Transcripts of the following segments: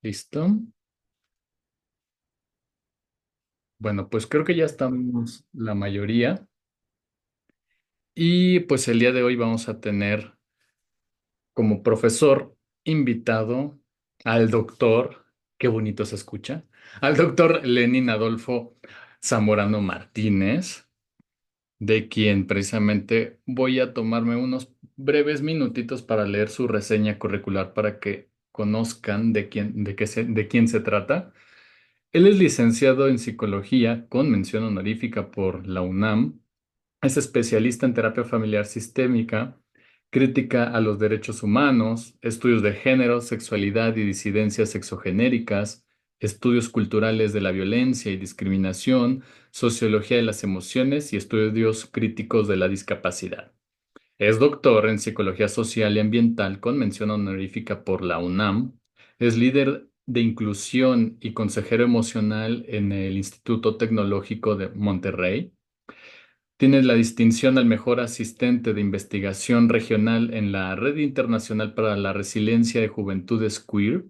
¿Listo? Bueno, pues creo que ya estamos la mayoría. Y pues el día de hoy vamos a tener como profesor invitado al doctor, qué bonito se escucha, al doctor Lenin Adolfo Zamorano Martínez, de quien precisamente voy a tomarme unos breves minutitos para leer su reseña curricular para que conozcan de quién se trata. Él es licenciado en psicología con mención honorífica por la UNAM. Es especialista en terapia familiar sistémica, crítica a los derechos humanos, estudios de género, sexualidad y disidencias sexogenéricas, estudios culturales de la violencia y discriminación, sociología de las emociones y estudios críticos de la discapacidad. Es doctor en psicología social y ambiental con mención honorífica por la UNAM. Es líder de inclusión y consejero emocional en el Instituto Tecnológico de Monterrey. Tiene la distinción al mejor asistente de investigación regional en la Red Internacional para la Resiliencia de Juventudes Queer,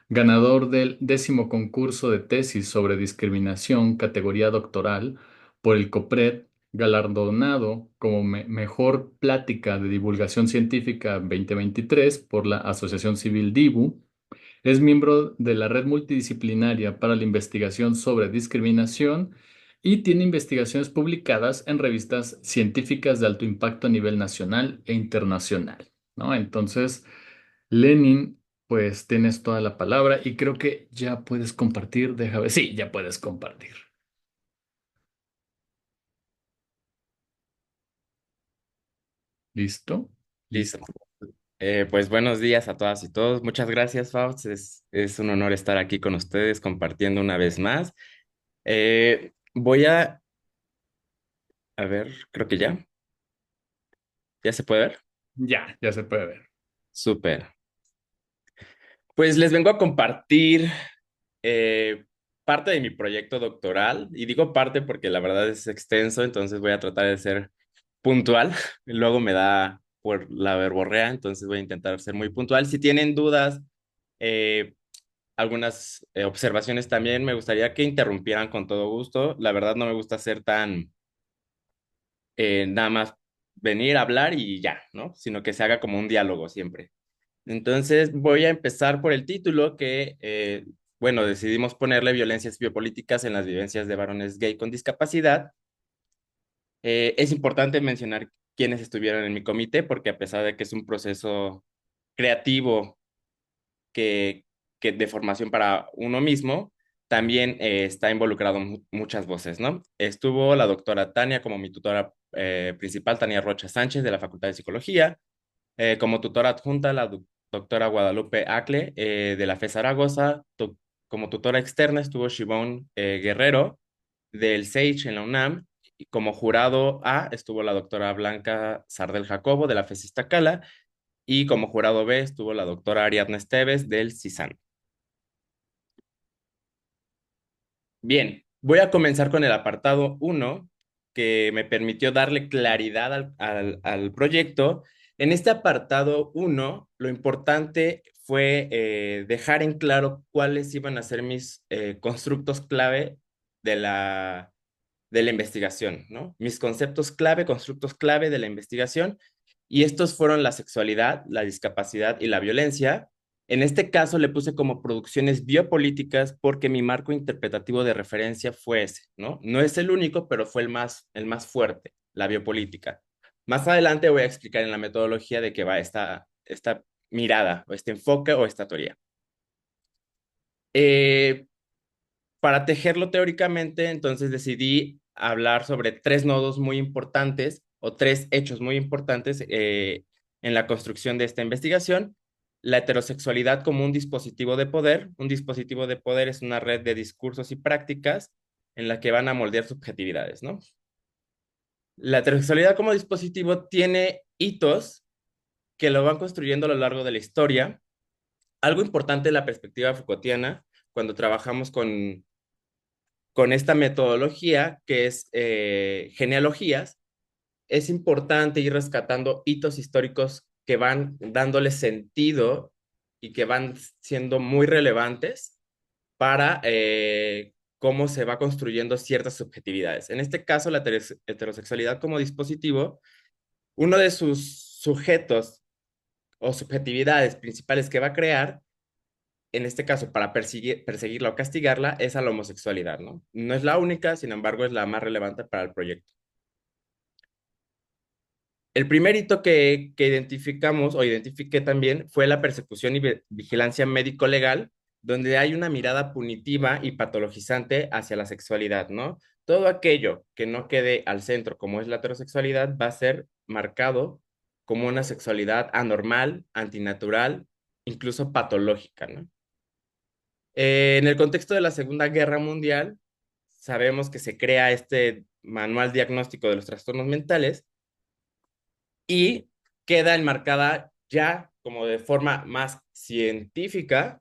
ganador del 10º concurso de tesis sobre discriminación, categoría doctoral, por el COPRED, galardonado como mejor plática de divulgación científica 2023 por la Asociación Civil DIBU. Es miembro de la Red Multidisciplinaria para la Investigación sobre Discriminación y tiene investigaciones publicadas en revistas científicas de alto impacto a nivel nacional e internacional, ¿no? Entonces, Lenin, pues tienes toda la palabra y creo que ya puedes compartir. Déjame ver. Sí, ya puedes compartir. ¿Listo? Listo. Listo. Pues buenos días a todas y todos. Muchas gracias, Faust. Es un honor estar aquí con ustedes compartiendo una vez más. Voy a ver, creo que ya se puede ver. Ya se puede ver. Súper. Pues les vengo a compartir eh, parte de mi proyecto doctoral y digo parte porque la verdad es extenso, entonces voy a tratar de ser puntual. Luego me da por la verborrea, entonces voy a intentar ser muy puntual. Si tienen dudas, eh, algunas observaciones también. Me gustaría que interrumpieran con todo gusto. La verdad no me gusta ser tan nada más venir a hablar y ya, ¿no? Sino que se haga como un diálogo siempre. Entonces voy a empezar por el título que, bueno, decidimos ponerle violencias biopolíticas en las vivencias de varones gay con discapacidad. Es importante mencionar quiénes estuvieron en mi comité porque a pesar de que es un proceso creativo que, que de formación para uno mismo, también está involucrado muchas voces, ¿no? Estuvo la doctora Tania como mi tutora principal, Tania Rocha Sánchez de la Facultad de Psicología, como tutora adjunta la doctora Guadalupe Acle de la FE Zaragoza, como tutora externa estuvo Shibón Guerrero del SAGE en la UNAM, y como jurado A estuvo la doctora Blanca Sardel Jacobo de la FES Iztacala, y como jurado B estuvo la doctora Ariadna Esteves del CISAN. Bien, voy a comenzar con el apartado uno que me permitió darle claridad al proyecto. En este apartado uno, lo importante fue dejar en claro cuáles iban a ser mis constructos clave de de la investigación, ¿no? Mis conceptos clave, constructos clave de la investigación, y estos fueron la sexualidad, la discapacidad y la violencia. En este caso le puse como producciones biopolíticas porque mi marco interpretativo de referencia fue ese, ¿no? No es el único, pero fue el más fuerte, la biopolítica. Más adelante voy a explicar en la metodología de qué va esta mirada, o este enfoque o esta teoría. Eh, para tejerlo teóricamente, entonces decidí hablar sobre tres nodos muy importantes o tres hechos muy importantes en la construcción de esta investigación. La heterosexualidad como un dispositivo de poder. Un dispositivo de poder es una red de discursos y prácticas en la que van a moldear subjetividades, ¿no? La heterosexualidad como dispositivo tiene hitos que lo van construyendo a lo largo de la historia. Algo importante en la perspectiva Foucaultiana, cuando trabajamos con esta metodología que es genealogías, es importante ir rescatando hitos históricos que van dándole sentido y que van siendo muy relevantes para cómo se va construyendo ciertas subjetividades. En este caso, la heterosexualidad como dispositivo, uno de sus sujetos o subjetividades principales que va a crear, en este caso, para perseguirla o castigarla, es a la homosexualidad, ¿no? No es la única, sin embargo, es la más relevante para el proyecto. El primer hito que identificamos o identifiqué también fue la persecución y vigilancia médico-legal, donde hay una mirada punitiva y patologizante hacia la sexualidad, ¿no? Todo aquello que no quede al centro, como es la heterosexualidad, va a ser marcado como una sexualidad anormal, antinatural, incluso patológica, ¿no? En el contexto de la Segunda Guerra Mundial, sabemos que se crea este manual diagnóstico de los trastornos mentales y queda enmarcada ya como de forma más científica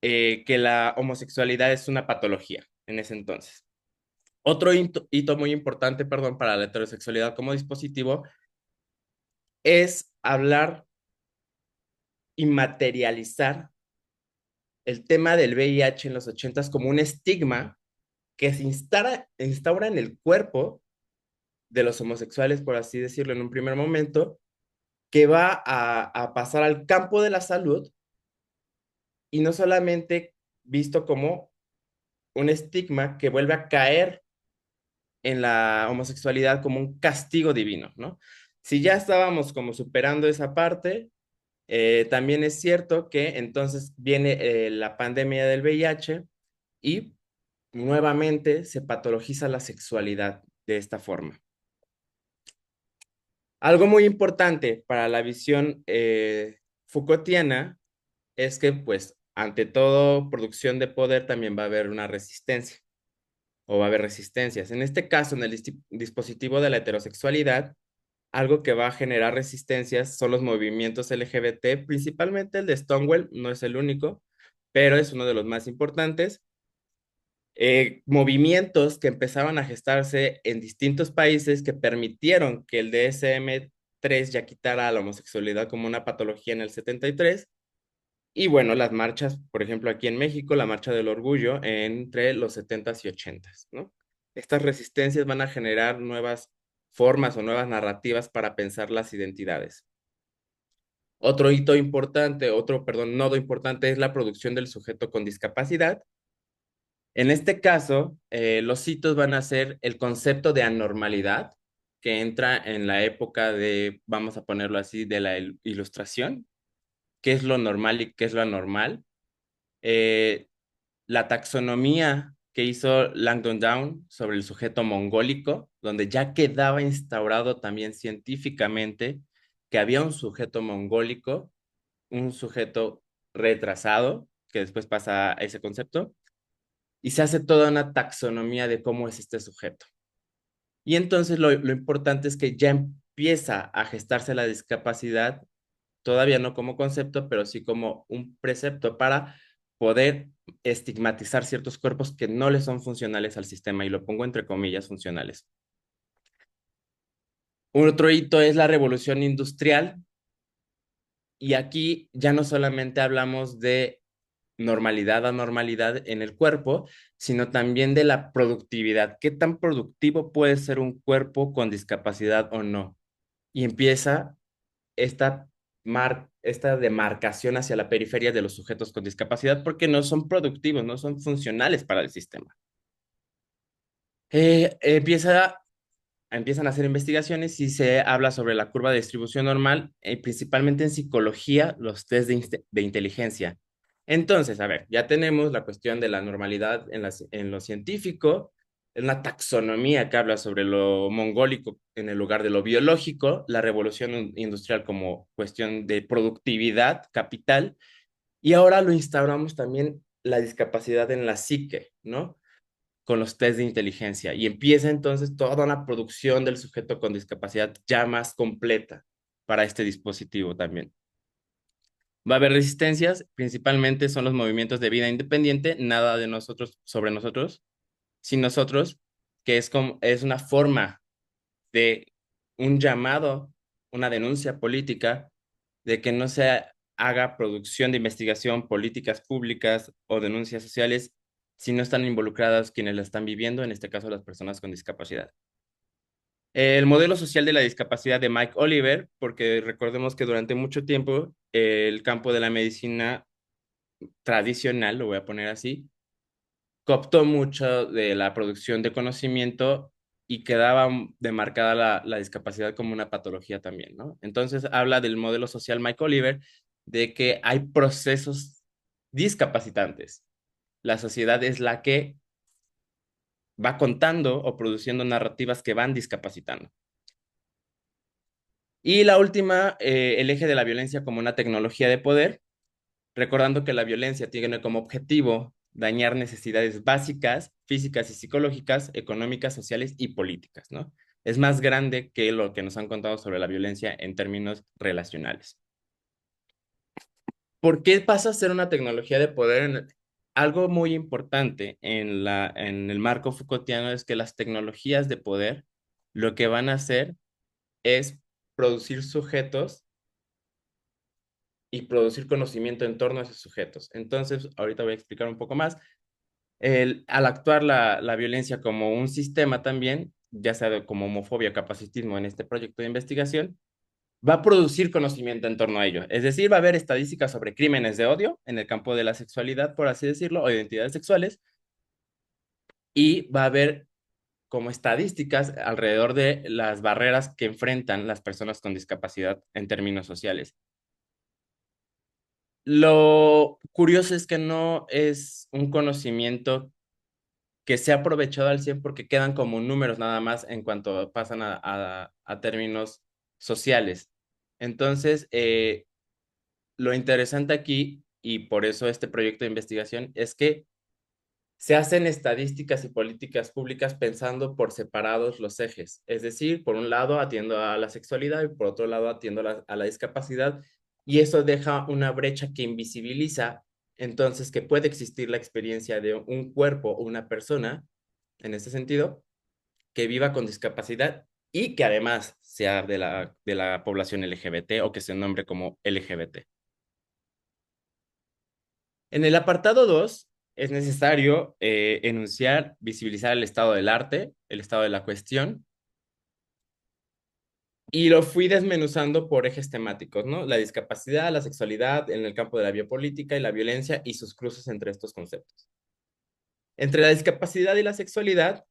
que la homosexualidad es una patología en ese entonces. Otro hito muy importante, perdón, para la heterosexualidad como dispositivo es hablar y materializar el tema del VIH en los ochentas como un estigma que se instaura en el cuerpo de los homosexuales, por así decirlo, en un primer momento, que va a pasar al campo de la salud y no solamente visto como un estigma que vuelve a caer en la homosexualidad como un castigo divino, ¿no? Si ya estábamos como superando esa parte, también es cierto que entonces viene la pandemia del VIH y nuevamente se patologiza la sexualidad de esta forma. Algo muy importante para la visión Foucaultiana es que, pues, ante todo producción de poder también va a haber una resistencia o va a haber resistencias. En este caso, en el dispositivo de la heterosexualidad, algo que va a generar resistencias son los movimientos LGBT, principalmente el de Stonewall, no es el único, pero es uno de los más importantes. Movimientos que empezaban a gestarse en distintos países que permitieron que el DSM-3 ya quitara a la homosexualidad como una patología en el 73. Y bueno, las marchas, por ejemplo, aquí en México, la Marcha del Orgullo entre los 70s y 80s, ¿no? Estas resistencias van a generar nuevas formas o nuevas narrativas para pensar las identidades. Otro hito importante, perdón, nodo importante es la producción del sujeto con discapacidad. En este caso, los hitos van a ser el concepto de anormalidad, que entra en la época de, vamos a ponerlo así, de la ilustración, qué es lo normal y qué es lo anormal. Eh, la taxonomía que hizo Langdon Down sobre el sujeto mongólico, donde ya quedaba instaurado también científicamente que había un sujeto mongólico, un sujeto retrasado, que después pasa a ese concepto, y se hace toda una taxonomía de cómo es este sujeto. Y entonces lo importante es que ya empieza a gestarse la discapacidad, todavía no como concepto, pero sí como un precepto para poder estigmatizar ciertos cuerpos que no le son funcionales al sistema, y lo pongo entre comillas funcionales. Otro hito es la revolución industrial, y aquí ya no solamente hablamos de normalidad, anormalidad en el cuerpo, sino también de la productividad. ¿Qué tan productivo puede ser un cuerpo con discapacidad o no? Y empieza esta demarcación hacia la periferia de los sujetos con discapacidad porque no son productivos, no son funcionales para el sistema. Empiezan a hacer investigaciones y se habla sobre la curva de distribución normal, principalmente en psicología, los test de inteligencia. Entonces, a ver, ya tenemos la cuestión de la normalidad en lo científico, en la taxonomía que habla sobre lo mongólico en el lugar de lo biológico, la revolución industrial como cuestión de productividad, capital, y ahora lo instauramos también la discapacidad en la psique, ¿no? Con los test de inteligencia, y empieza entonces toda una producción del sujeto con discapacidad ya más completa para este dispositivo también. Va a haber resistencias, principalmente son los movimientos de vida independiente, nada de nosotros sobre nosotros, sin nosotros, que es una forma de un llamado, una denuncia política de que no sea haga producción de investigación, políticas públicas o denuncias sociales si no están involucradas quienes la están viviendo, en este caso las personas con discapacidad. El modelo social de la discapacidad de Mike Oliver, porque recordemos que durante mucho tiempo el campo de la medicina tradicional, lo voy a poner así, cooptó mucho de la producción de conocimiento y quedaba demarcada la discapacidad como una patología también, ¿no? Entonces habla del modelo social Mike Oliver de que hay procesos discapacitantes. La sociedad es la que va contando o produciendo narrativas que van discapacitando. Y la última, el eje de la violencia como una tecnología de poder, recordando que la violencia tiene como objetivo dañar necesidades básicas, físicas y psicológicas, económicas, sociales y políticas, ¿no? Es más grande que lo que nos han contado sobre la violencia en términos relacionales. ¿Por qué pasa a ser una tecnología de poder? Algo muy importante en el marco Foucaultiano es que las tecnologías de poder lo que van a hacer es producir sujetos y producir conocimiento en torno a esos sujetos. Entonces, ahorita voy a explicar un poco más. Al actuar la violencia como un sistema también, ya sea como homofobia o capacitismo en este proyecto de investigación, va a producir conocimiento en torno a ello. Es decir, va a haber estadísticas sobre crímenes de odio en el campo de la sexualidad, por así decirlo, o identidades sexuales, y va a haber como estadísticas alrededor de las barreras que enfrentan las personas con discapacidad en términos sociales. Lo curioso es que no es un conocimiento que se ha aprovechado al 100 porque quedan como números nada más en cuanto pasan a términos sociales. Entonces, lo interesante aquí, y por eso este proyecto de investigación, es que se hacen estadísticas y políticas públicas pensando por separados los ejes. Es decir, por un lado atiendo a la sexualidad y por otro lado atiendo a la discapacidad. Y eso deja una brecha que invisibiliza entonces que puede existir la experiencia de un cuerpo o una persona, en ese sentido, que viva con discapacidad y que además sea de la población LGBT o que se nombre como LGBT. En el apartado 2 es necesario enunciar, visibilizar el estado del arte, el estado de la cuestión, y lo fui desmenuzando por ejes temáticos, ¿no? La discapacidad, la sexualidad en el campo de la biopolítica y la violencia y sus cruces entre estos conceptos. Entre la discapacidad y la sexualidad,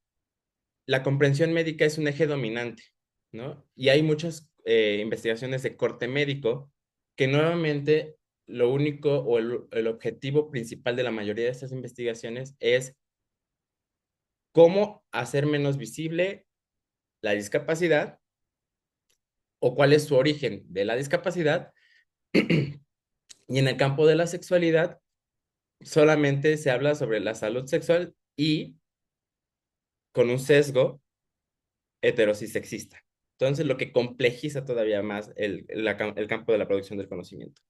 la comprensión médica es un eje dominante, ¿no? Y hay muchas investigaciones de corte médico que nuevamente lo único o el objetivo principal de la mayoría de estas investigaciones es cómo hacer menos visible la discapacidad o cuál es su origen de la discapacidad. Y en el campo de la sexualidad, solamente se habla sobre la salud sexual y con un sesgo heterosexista. Entonces, lo que complejiza todavía más el campo de la producción del conocimiento.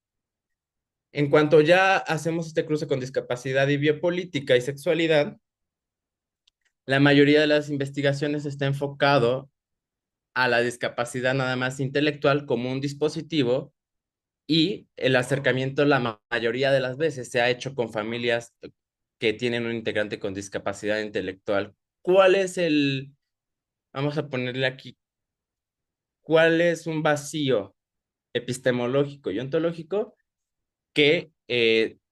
En cuanto ya hacemos este cruce con discapacidad y biopolítica y sexualidad, la mayoría de las investigaciones está enfocado a la discapacidad nada más intelectual como un dispositivo y el acercamiento la mayoría de las veces se ha hecho con familias que tienen un integrante con discapacidad intelectual. ¿Cuál es vamos a ponerle aquí, cuál es un vacío epistemológico y ontológico que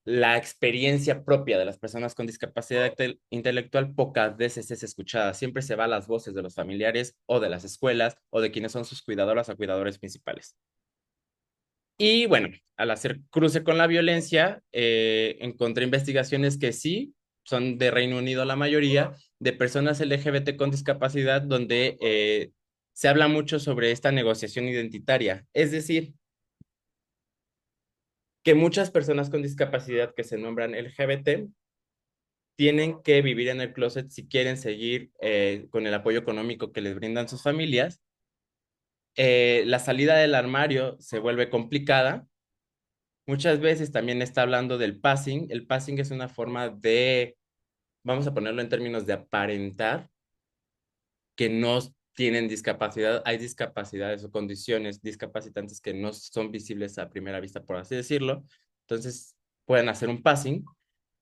la experiencia propia de las personas con discapacidad intelectual pocas veces es escuchada? Siempre se va a las voces de los familiares o de las escuelas o de quienes son sus cuidadoras o cuidadores principales. Y bueno, al hacer cruce con la violencia, encontré investigaciones que sí, son de Reino Unido la mayoría, de personas LGBT con discapacidad, donde se habla mucho sobre esta negociación identitaria. Es decir, que muchas personas con discapacidad que se nombran LGBT tienen que vivir en el closet si quieren seguir con el apoyo económico que les brindan sus familias. La salida del armario se vuelve complicada. Muchas veces también está hablando del passing. El passing es una forma de, vamos a ponerlo en términos de aparentar, que no tienen discapacidad, hay discapacidades o condiciones discapacitantes que no son visibles a primera vista, por así decirlo. Entonces, pueden hacer un passing.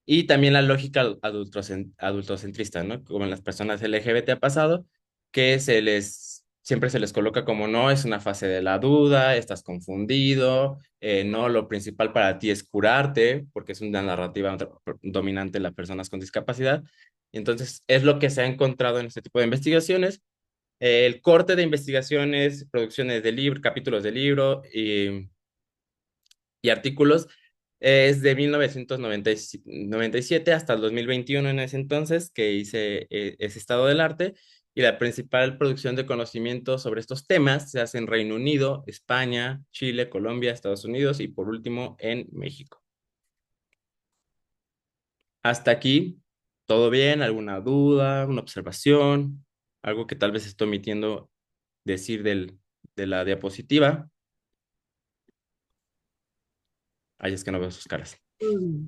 Y también la lógica adultocentrista, ¿no? Como en las personas LGBT ha pasado, que siempre se les coloca como no, es una fase de la duda, estás confundido, no, lo principal para ti es curarte, porque es una narrativa dominante en las personas con discapacidad. Y entonces, es lo que se ha encontrado en este tipo de investigaciones. El corte de investigaciones, producciones de libro, capítulos de libro y artículos es de 1997 hasta el 2021 en ese entonces que hice ese estado del arte y la principal producción de conocimiento sobre estos temas se hace en Reino Unido, España, Chile, Colombia, Estados Unidos y por último en México. Hasta aquí, ¿todo bien? ¿Alguna duda, una observación? Algo que tal vez estoy omitiendo decir de la diapositiva. Ay, es que no veo sus caras. Mm.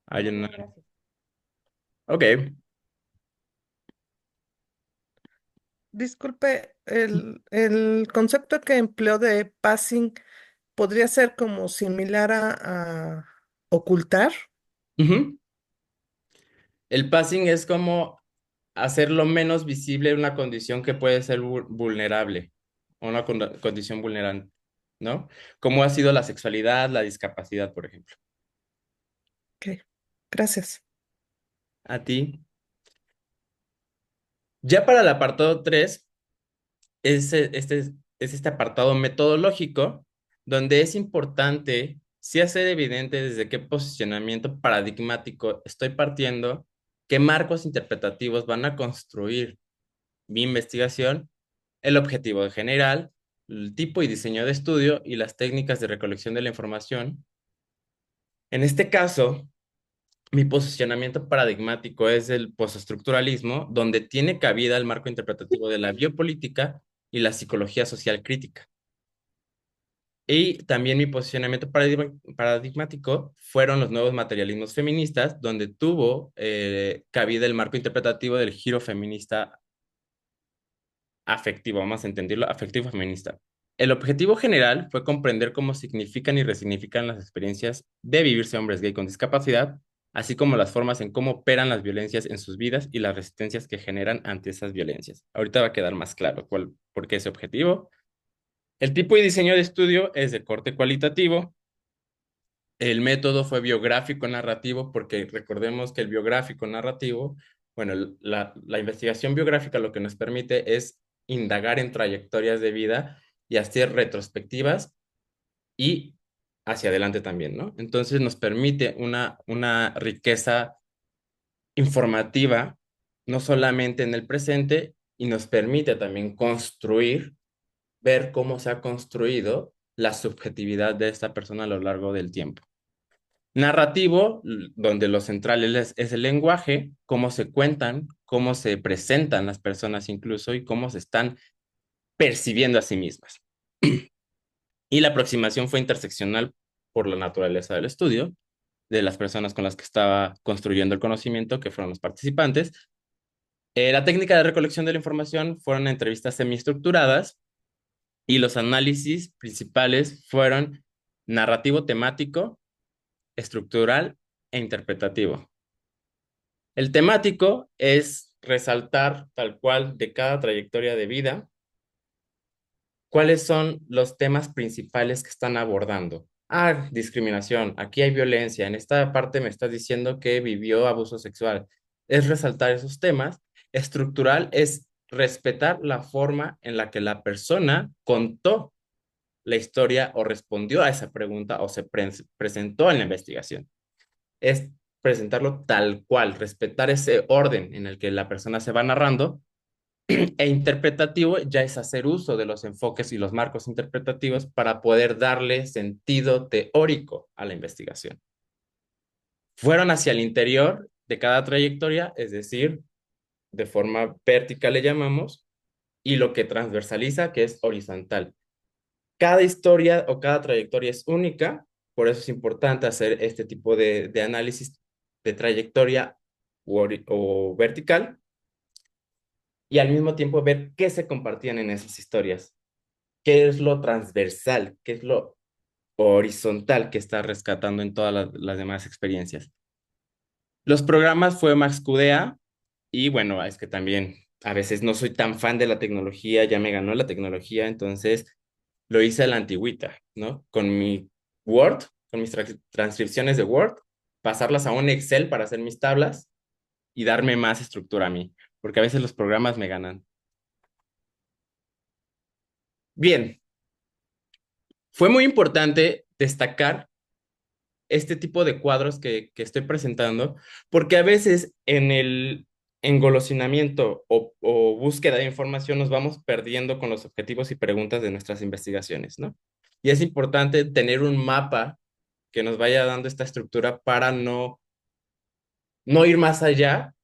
Hay Muy una... bien, gracias. Ok. Disculpe, el concepto que empleó de passing podría ser como similar a ocultar. Ujú. El passing es como hacerlo menos visible una condición que puede ser vulnerable o una condición vulnerante, ¿no? Como ha sido la sexualidad, la discapacidad, por ejemplo. Ok, gracias. A ti. Ya para el apartado 3 es este apartado metodológico donde es importante sí hacer evidente desde qué posicionamiento paradigmático estoy partiendo, qué marcos interpretativos van a construir mi investigación, el objetivo general, el tipo y diseño de estudio y las técnicas de recolección de la información. En este caso, mi posicionamiento paradigmático es el postestructuralismo, donde tiene cabida el marco interpretativo de la biopolítica y la psicología social crítica. Y también mi posicionamiento paradigmático fueron los nuevos materialismos feministas, donde tuvo cabida el marco interpretativo del giro feminista afectivo, vamos a entenderlo, afectivo feminista. El objetivo general fue comprender cómo significan y resignifican las experiencias de vivirse hombres gay con discapacidad, así como las formas en cómo operan las violencias en sus vidas y las resistencias que generan ante esas violencias. Ahorita va a quedar más claro por qué ese objetivo. El tipo y diseño de estudio es de corte cualitativo. El método fue biográfico narrativo porque recordemos que el biográfico narrativo, bueno, la investigación biográfica lo que nos permite es indagar en trayectorias de vida y hacer retrospectivas y hacia adelante también, ¿no? Entonces nos permite una riqueza informativa, no solamente en el presente, y nos permite también construir, ver cómo se ha construido la subjetividad de esta persona a lo largo del tiempo. Narrativo, donde lo central es el lenguaje, cómo se cuentan, cómo se presentan las personas incluso y cómo se están percibiendo a sí mismas. Y la aproximación fue interseccional por la naturaleza del estudio, de las personas con las que estaba construyendo el conocimiento, que fueron los participantes. La técnica de recolección de la información fueron entrevistas semiestructuradas y los análisis principales fueron narrativo temático, estructural e interpretativo. El temático es resaltar tal cual de cada trayectoria de vida cuáles son los temas principales que están abordando. Ah, discriminación, aquí hay violencia, en esta parte me estás diciendo que vivió abuso sexual. Es resaltar esos temas. Estructural es respetar la forma en la que la persona contó la historia o respondió a esa pregunta o se presentó en la investigación. Es presentarlo tal cual, respetar ese orden en el que la persona se va narrando. E interpretativo ya es hacer uso de los enfoques y los marcos interpretativos para poder darle sentido teórico a la investigación. Fueron hacia el interior de cada trayectoria, es decir, de forma vertical le llamamos, y lo que transversaliza, que es horizontal. Cada historia o cada trayectoria es única, por eso es importante hacer este tipo de análisis de trayectoria o vertical, y al mismo tiempo ver qué se compartían en esas historias, qué es lo transversal, qué es lo horizontal que está rescatando en todas las demás experiencias. Los programas fue Max Qda y bueno, es que también a veces no soy tan fan de la tecnología, ya me ganó la tecnología, entonces lo hice a la antigüita, ¿no? Con mi Word, con mis transcripciones de Word, pasarlas a un Excel para hacer mis tablas y darme más estructura a mí, porque a veces los programas me ganan. Bien, fue muy importante destacar este tipo de cuadros que estoy presentando, porque a veces en el engolosinamiento o búsqueda de información nos vamos perdiendo con los objetivos y preguntas de nuestras investigaciones, ¿no? Y es importante tener un mapa que nos vaya dando esta estructura para no ir más allá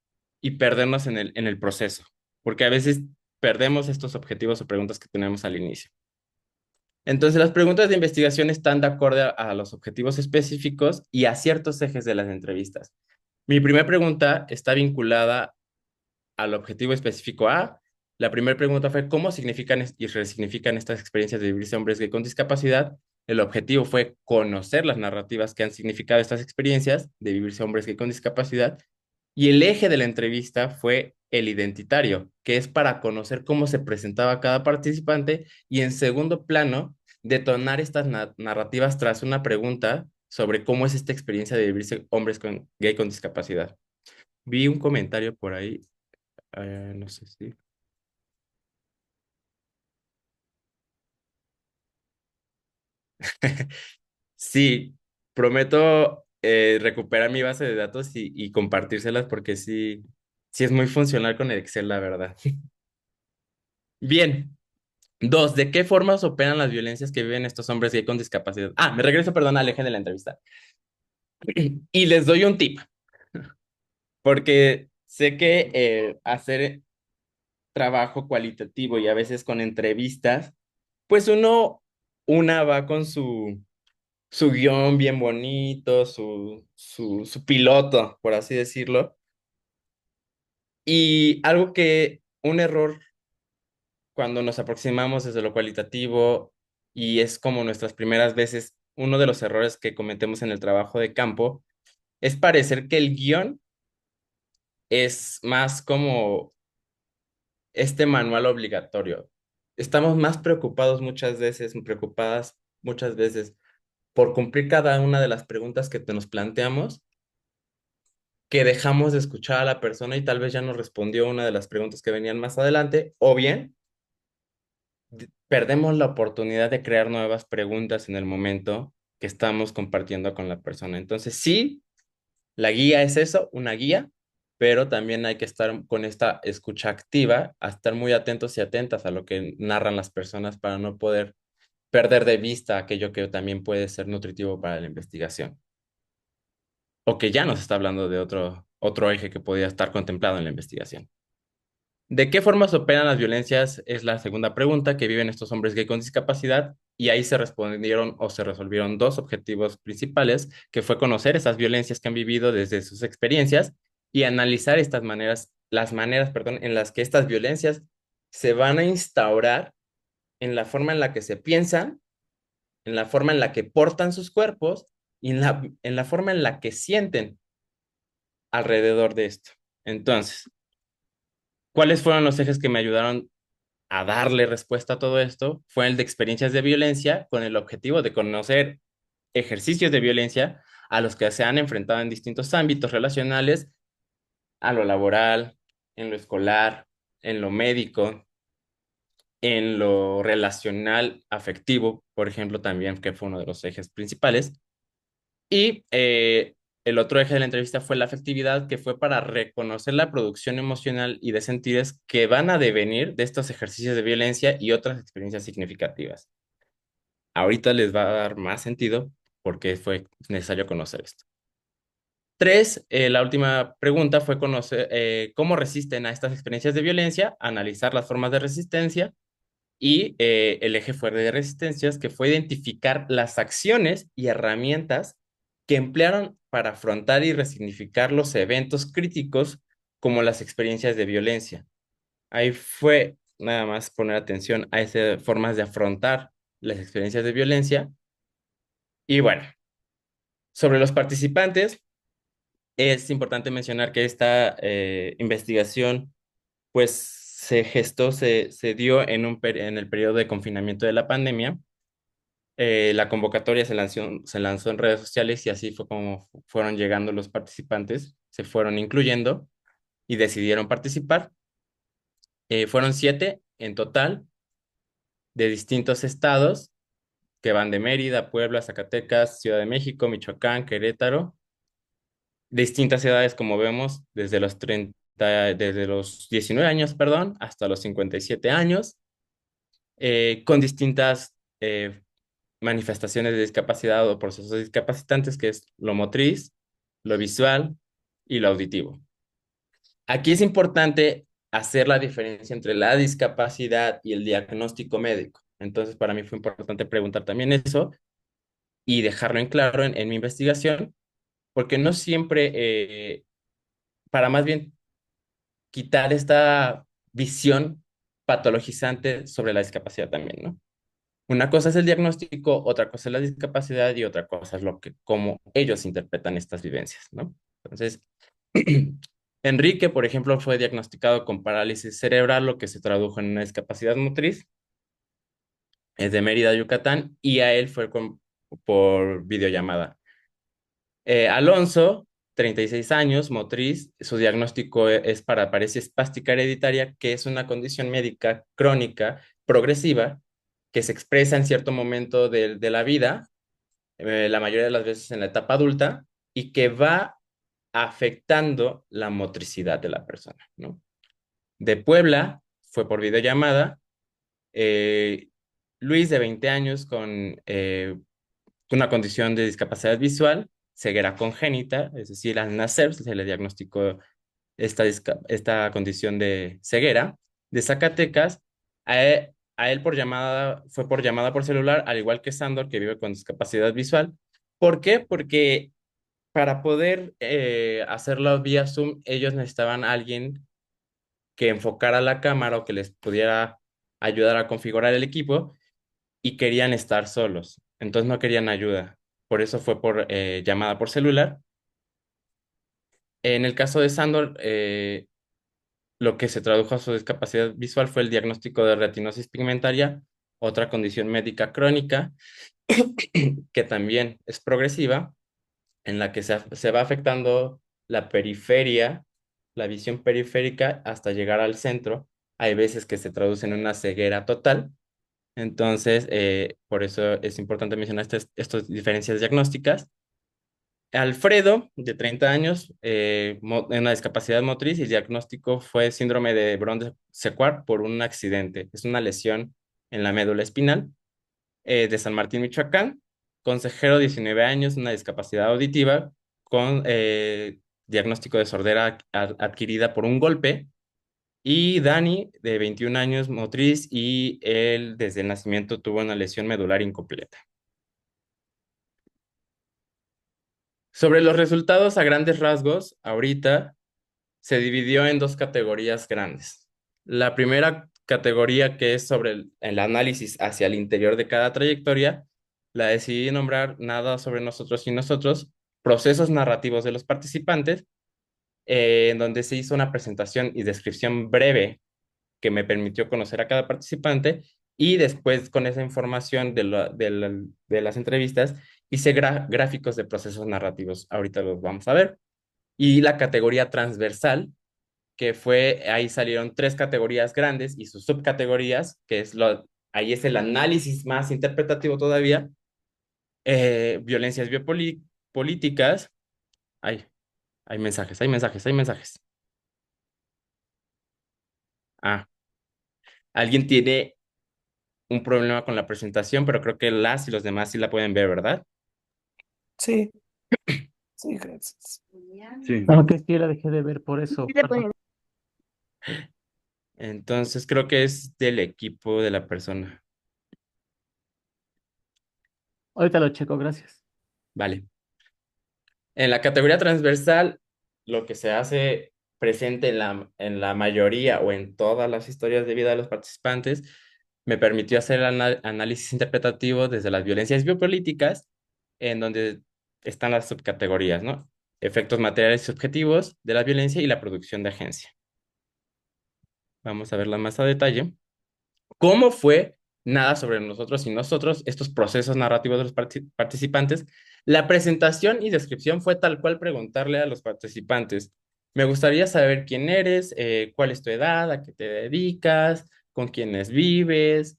y perdernos en el proceso, porque a veces perdemos estos objetivos o preguntas que tenemos al inicio. Entonces, las preguntas de investigación están de acuerdo a los objetivos específicos y a ciertos ejes de las entrevistas. Mi primera pregunta está vinculada al objetivo específico A. La primera pregunta fue cómo significan y resignifican estas experiencias de vivirse hombres gay con discapacidad. El objetivo fue conocer las narrativas que han significado estas experiencias de vivirse hombres gay con discapacidad. Y el eje de la entrevista fue el identitario, que es para conocer cómo se presentaba cada participante y en segundo plano, detonar estas narrativas tras una pregunta sobre cómo es esta experiencia de vivirse hombres gay con discapacidad. Vi un comentario por ahí, no sé si... Sí, prometo recuperar mi base de datos y compartírselas porque sí, sí es muy funcional con el Excel, la verdad. Bien. Dos, ¿de qué formas operan las violencias que viven estos hombres gay con discapacidad? Ah, me regreso, perdón, al eje de la entrevista. Y les doy un tip, porque sé que hacer trabajo cualitativo y a veces con entrevistas, pues una va con su guión bien bonito, su piloto, por así decirlo. Y un error cuando nos aproximamos desde lo cualitativo y es como nuestras primeras veces, uno de los errores que cometemos en el trabajo de campo es parecer que el guión es más como este manual obligatorio. Estamos más preocupadas muchas veces por cumplir cada una de las preguntas que nos planteamos, que dejamos de escuchar a la persona y tal vez ya nos respondió una de las preguntas que venían más adelante, o bien perdemos la oportunidad de crear nuevas preguntas en el momento que estamos compartiendo con la persona. Entonces, sí, la guía es eso, una guía, pero también hay que estar con esta escucha activa, a estar muy atentos y atentas a lo que narran las personas para no poder perder de vista aquello que también puede ser nutritivo para la investigación. O que ya nos está hablando de otro eje que podría estar contemplado en la investigación. ¿De qué formas operan las violencias? Es la segunda pregunta que viven estos hombres gay con discapacidad y ahí se respondieron o se resolvieron dos objetivos principales, que fue conocer esas violencias que han vivido desde sus experiencias y analizar las maneras, perdón, en las que estas violencias se van a instaurar en la forma en la que se piensan, en la forma en la que portan sus cuerpos y en la forma en la que sienten alrededor de esto. Entonces, ¿cuáles fueron los ejes que me ayudaron a darle respuesta a todo esto? Fue el de experiencias de violencia con el objetivo de conocer ejercicios de violencia a los que se han enfrentado en distintos ámbitos relacionales, a lo laboral, en lo escolar, en lo médico, en lo relacional afectivo, por ejemplo, también, que fue uno de los ejes principales. Y el otro eje de la entrevista fue la afectividad, que fue para reconocer la producción emocional y de sentires que van a devenir de estos ejercicios de violencia y otras experiencias significativas. Ahorita les va a dar más sentido porque fue necesario conocer esto. Tres, la última pregunta fue conocer cómo resisten a estas experiencias de violencia, analizar las formas de resistencia y el eje fue de resistencias, que fue identificar las acciones y herramientas que emplearon para afrontar y resignificar los eventos críticos como las experiencias de violencia. Ahí fue nada más poner atención a esas formas de afrontar las experiencias de violencia. Y bueno, sobre los participantes, es importante mencionar que esta investigación pues se gestó, se dio en el periodo de confinamiento de la pandemia. La convocatoria se lanzó en redes sociales y así fue como fueron llegando los participantes, se fueron incluyendo y decidieron participar. Fueron 7 en total de distintos estados que van de Mérida, Puebla, Zacatecas, Ciudad de México, Michoacán, Querétaro, distintas edades como vemos, desde los 19 años, perdón, hasta los 57 años, con distintas manifestaciones de discapacidad o procesos discapacitantes, que es lo motriz, lo visual y lo auditivo. Aquí es importante hacer la diferencia entre la discapacidad y el diagnóstico médico. Entonces, para mí fue importante preguntar también eso y dejarlo en claro en mi investigación, porque no siempre, para más bien quitar esta visión patologizante sobre la discapacidad también, ¿no? Una cosa es el diagnóstico, otra cosa es la discapacidad y otra cosa es cómo ellos interpretan estas vivencias, ¿no? Entonces, Enrique, por ejemplo, fue diagnosticado con parálisis cerebral, lo que se tradujo en una discapacidad motriz. Es de Mérida, Yucatán, y a él fue por videollamada. Alonso, 36 años, motriz, su diagnóstico es para paresia espástica hereditaria, que es una condición médica crónica progresiva que se expresa en cierto momento de la vida, la mayoría de las veces en la etapa adulta, y que va afectando la motricidad de la persona, ¿no? De Puebla fue por videollamada. eh, Luis, de 20 años, con una condición de discapacidad visual, ceguera congénita, es decir, al nacer se le diagnosticó esta condición de ceguera. De Zacatecas, a él fue por llamada por celular, al igual que Sandor, que vive con discapacidad visual. ¿Por qué? Porque para poder hacerlo vía Zoom, ellos necesitaban a alguien que enfocara la cámara o que les pudiera ayudar a configurar el equipo y querían estar solos, entonces no querían ayuda. Por eso fue por llamada por celular. En el caso de Sandor, lo que se tradujo a su discapacidad visual fue el diagnóstico de retinosis pigmentaria, otra condición médica crónica que también es progresiva, en la que se va afectando la periferia, la visión periférica, hasta llegar al centro. Hay veces que se traduce en una ceguera total. Entonces, por eso es importante mencionar estas diferencias diagnósticas. Alfredo, de 30 años, en una discapacidad motriz, y el diagnóstico fue síndrome de Brown-Séquard por un accidente. Es una lesión en la médula espinal, de San Martín, Michoacán. Consejero, 19 años, una discapacidad auditiva con diagnóstico de sordera adquirida por un golpe. Y Dani, de 21 años, motriz, y él desde el nacimiento tuvo una lesión medular incompleta. Sobre los resultados a grandes rasgos, ahorita se dividió en dos categorías grandes. La primera categoría, que es sobre el análisis hacia el interior de cada trayectoria, la decidí nombrar Nada sobre nosotros y nosotros, procesos narrativos de los participantes, en donde se hizo una presentación y descripción breve que me permitió conocer a cada participante, y después con esa información de las entrevistas hice gráficos de procesos narrativos. Ahorita los vamos a ver. Y la categoría transversal, que fue, ahí salieron 3 categorías grandes y sus subcategorías, ahí es el análisis más interpretativo todavía. Violencias biopolíticas. Ay, hay mensajes, hay mensajes, hay mensajes. Ah, alguien tiene un problema con la presentación, pero creo que las y los demás sí la pueden ver, ¿verdad? Sí, sí, gracias. Sí. Aunque sí la dejé de ver por eso. Perdón. Entonces creo que es del equipo de la persona. Ahorita lo checo, gracias. Vale. En la categoría transversal, lo que se hace presente en la mayoría o en todas las historias de vida de los participantes me permitió hacer el análisis interpretativo desde las violencias biopolíticas, en donde están las subcategorías, ¿no? Efectos materiales y subjetivos de la violencia y la producción de agencia. Vamos a verla más a detalle. ¿Cómo fue Nada sobre nosotros y nosotros, estos procesos narrativos de los participantes? La presentación y descripción fue tal cual preguntarle a los participantes: me gustaría saber quién eres, cuál es tu edad, a qué te dedicas, con quiénes vives,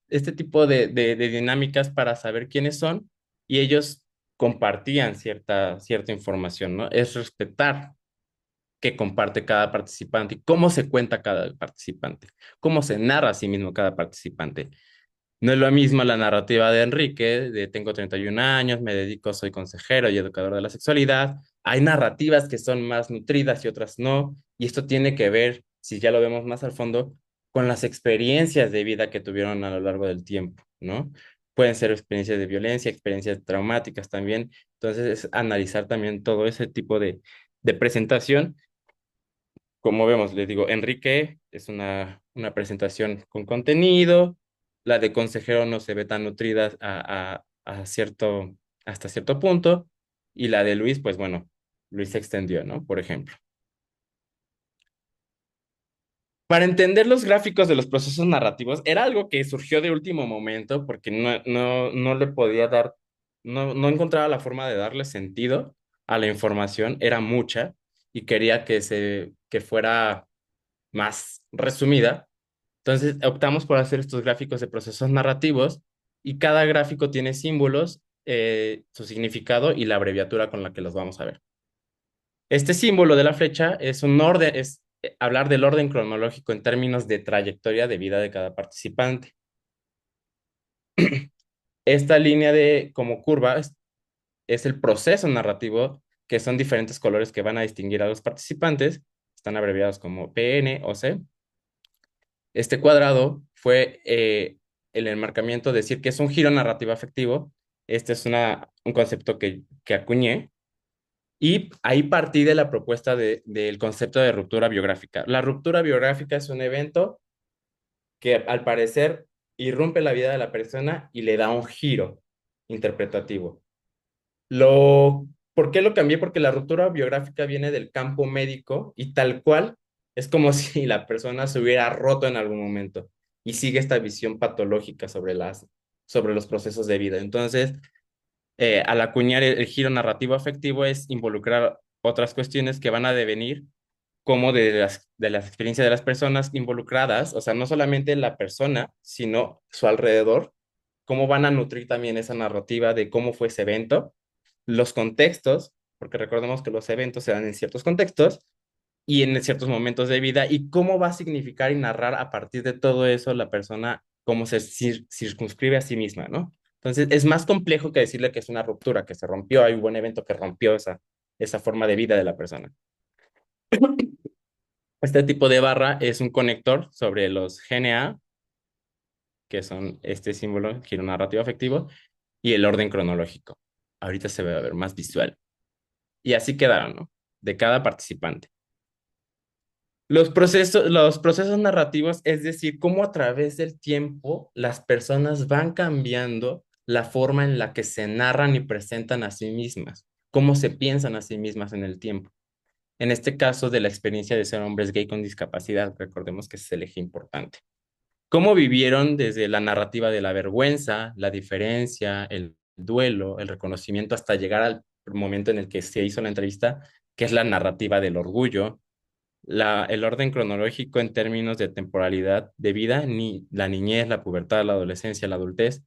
este tipo de dinámicas para saber quiénes son, y ellos compartían cierta información, ¿no? Es respetar que comparte cada participante y cómo se cuenta cada participante, cómo se narra a sí mismo cada participante. No es lo mismo la narrativa de Enrique, de tengo 31 años, me dedico, soy consejero y educador de la sexualidad. Hay narrativas que son más nutridas y otras no, y esto tiene que ver, si ya lo vemos más al fondo, con las experiencias de vida que tuvieron a lo largo del tiempo, ¿no? Pueden ser experiencias de violencia, experiencias traumáticas también. Entonces, es analizar también todo ese tipo de presentación. Como vemos, les digo, Enrique es una presentación con contenido, la de consejero no se ve tan nutrida hasta cierto punto, y la de Luis, pues bueno, Luis se extendió, ¿no? Por ejemplo. Para entender los gráficos de los procesos narrativos, era algo que surgió de último momento porque no le podía dar, no encontraba la forma de darle sentido a la información, era mucha, y quería que fuera más resumida. Entonces optamos por hacer estos gráficos de procesos narrativos, y cada gráfico tiene símbolos, su significado y la abreviatura con la que los vamos a ver. Este símbolo de la flecha es un orden, es hablar del orden cronológico en términos de trayectoria de vida de cada participante. Esta línea de como curva es el proceso narrativo, que son diferentes colores que van a distinguir a los participantes. Están abreviados como PN o C. Este cuadrado fue el enmarcamiento, decir que es un giro narrativo afectivo. Este es un concepto que acuñé, y ahí partí de la propuesta del concepto de ruptura biográfica. La ruptura biográfica es un evento que al parecer irrumpe la vida de la persona y le da un giro interpretativo. ¿Por qué lo cambié? Porque la ruptura biográfica viene del campo médico y tal cual es como si la persona se hubiera roto en algún momento y sigue esta visión patológica sobre los procesos de vida. Entonces, al acuñar el giro narrativo afectivo es involucrar otras cuestiones que van a devenir como de las experiencias de las personas involucradas, o sea, no solamente la persona, sino su alrededor, cómo van a nutrir también esa narrativa de cómo fue ese evento, los contextos, porque recordemos que los eventos se dan en ciertos contextos y en ciertos momentos de vida, y cómo va a significar y narrar a partir de todo eso la persona, cómo se circunscribe a sí misma, ¿no? Entonces, es más complejo que decirle que es una ruptura, que se rompió, hay un buen evento que rompió esa forma de vida de la persona. Este tipo de barra es un conector sobre los GNA, que son este símbolo, giro narrativo afectivo, y el orden cronológico. Ahorita se va a ver más visual. Y así quedaron, ¿no? De cada participante. Los procesos narrativos, es decir, cómo a través del tiempo las personas van cambiando la forma en la que se narran y presentan a sí mismas, cómo se piensan a sí mismas en el tiempo. En este caso de la experiencia de ser hombres gay con discapacidad, recordemos que ese es el eje importante. ¿Cómo vivieron desde la narrativa de la vergüenza, la diferencia, el duelo, el reconocimiento, hasta llegar al momento en el que se hizo la entrevista, que es la narrativa del orgullo, el orden cronológico en términos de temporalidad de vida, ni la niñez, la pubertad, la adolescencia, la adultez?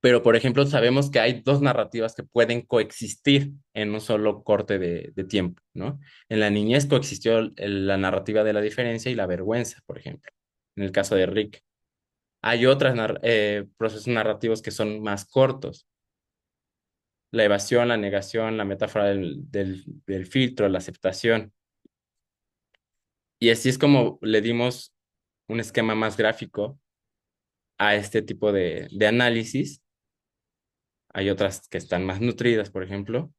Pero, por ejemplo, sabemos que hay dos narrativas que pueden coexistir en un solo corte de tiempo, ¿no? En la niñez coexistió la narrativa de la diferencia y la vergüenza, por ejemplo, en el caso de Rick. Hay otros procesos narrativos que son más cortos: la evasión, la negación, la metáfora del filtro, la aceptación. Y así es como le dimos un esquema más gráfico a este tipo de análisis. hay otras que están más nutridas, por ejemplo.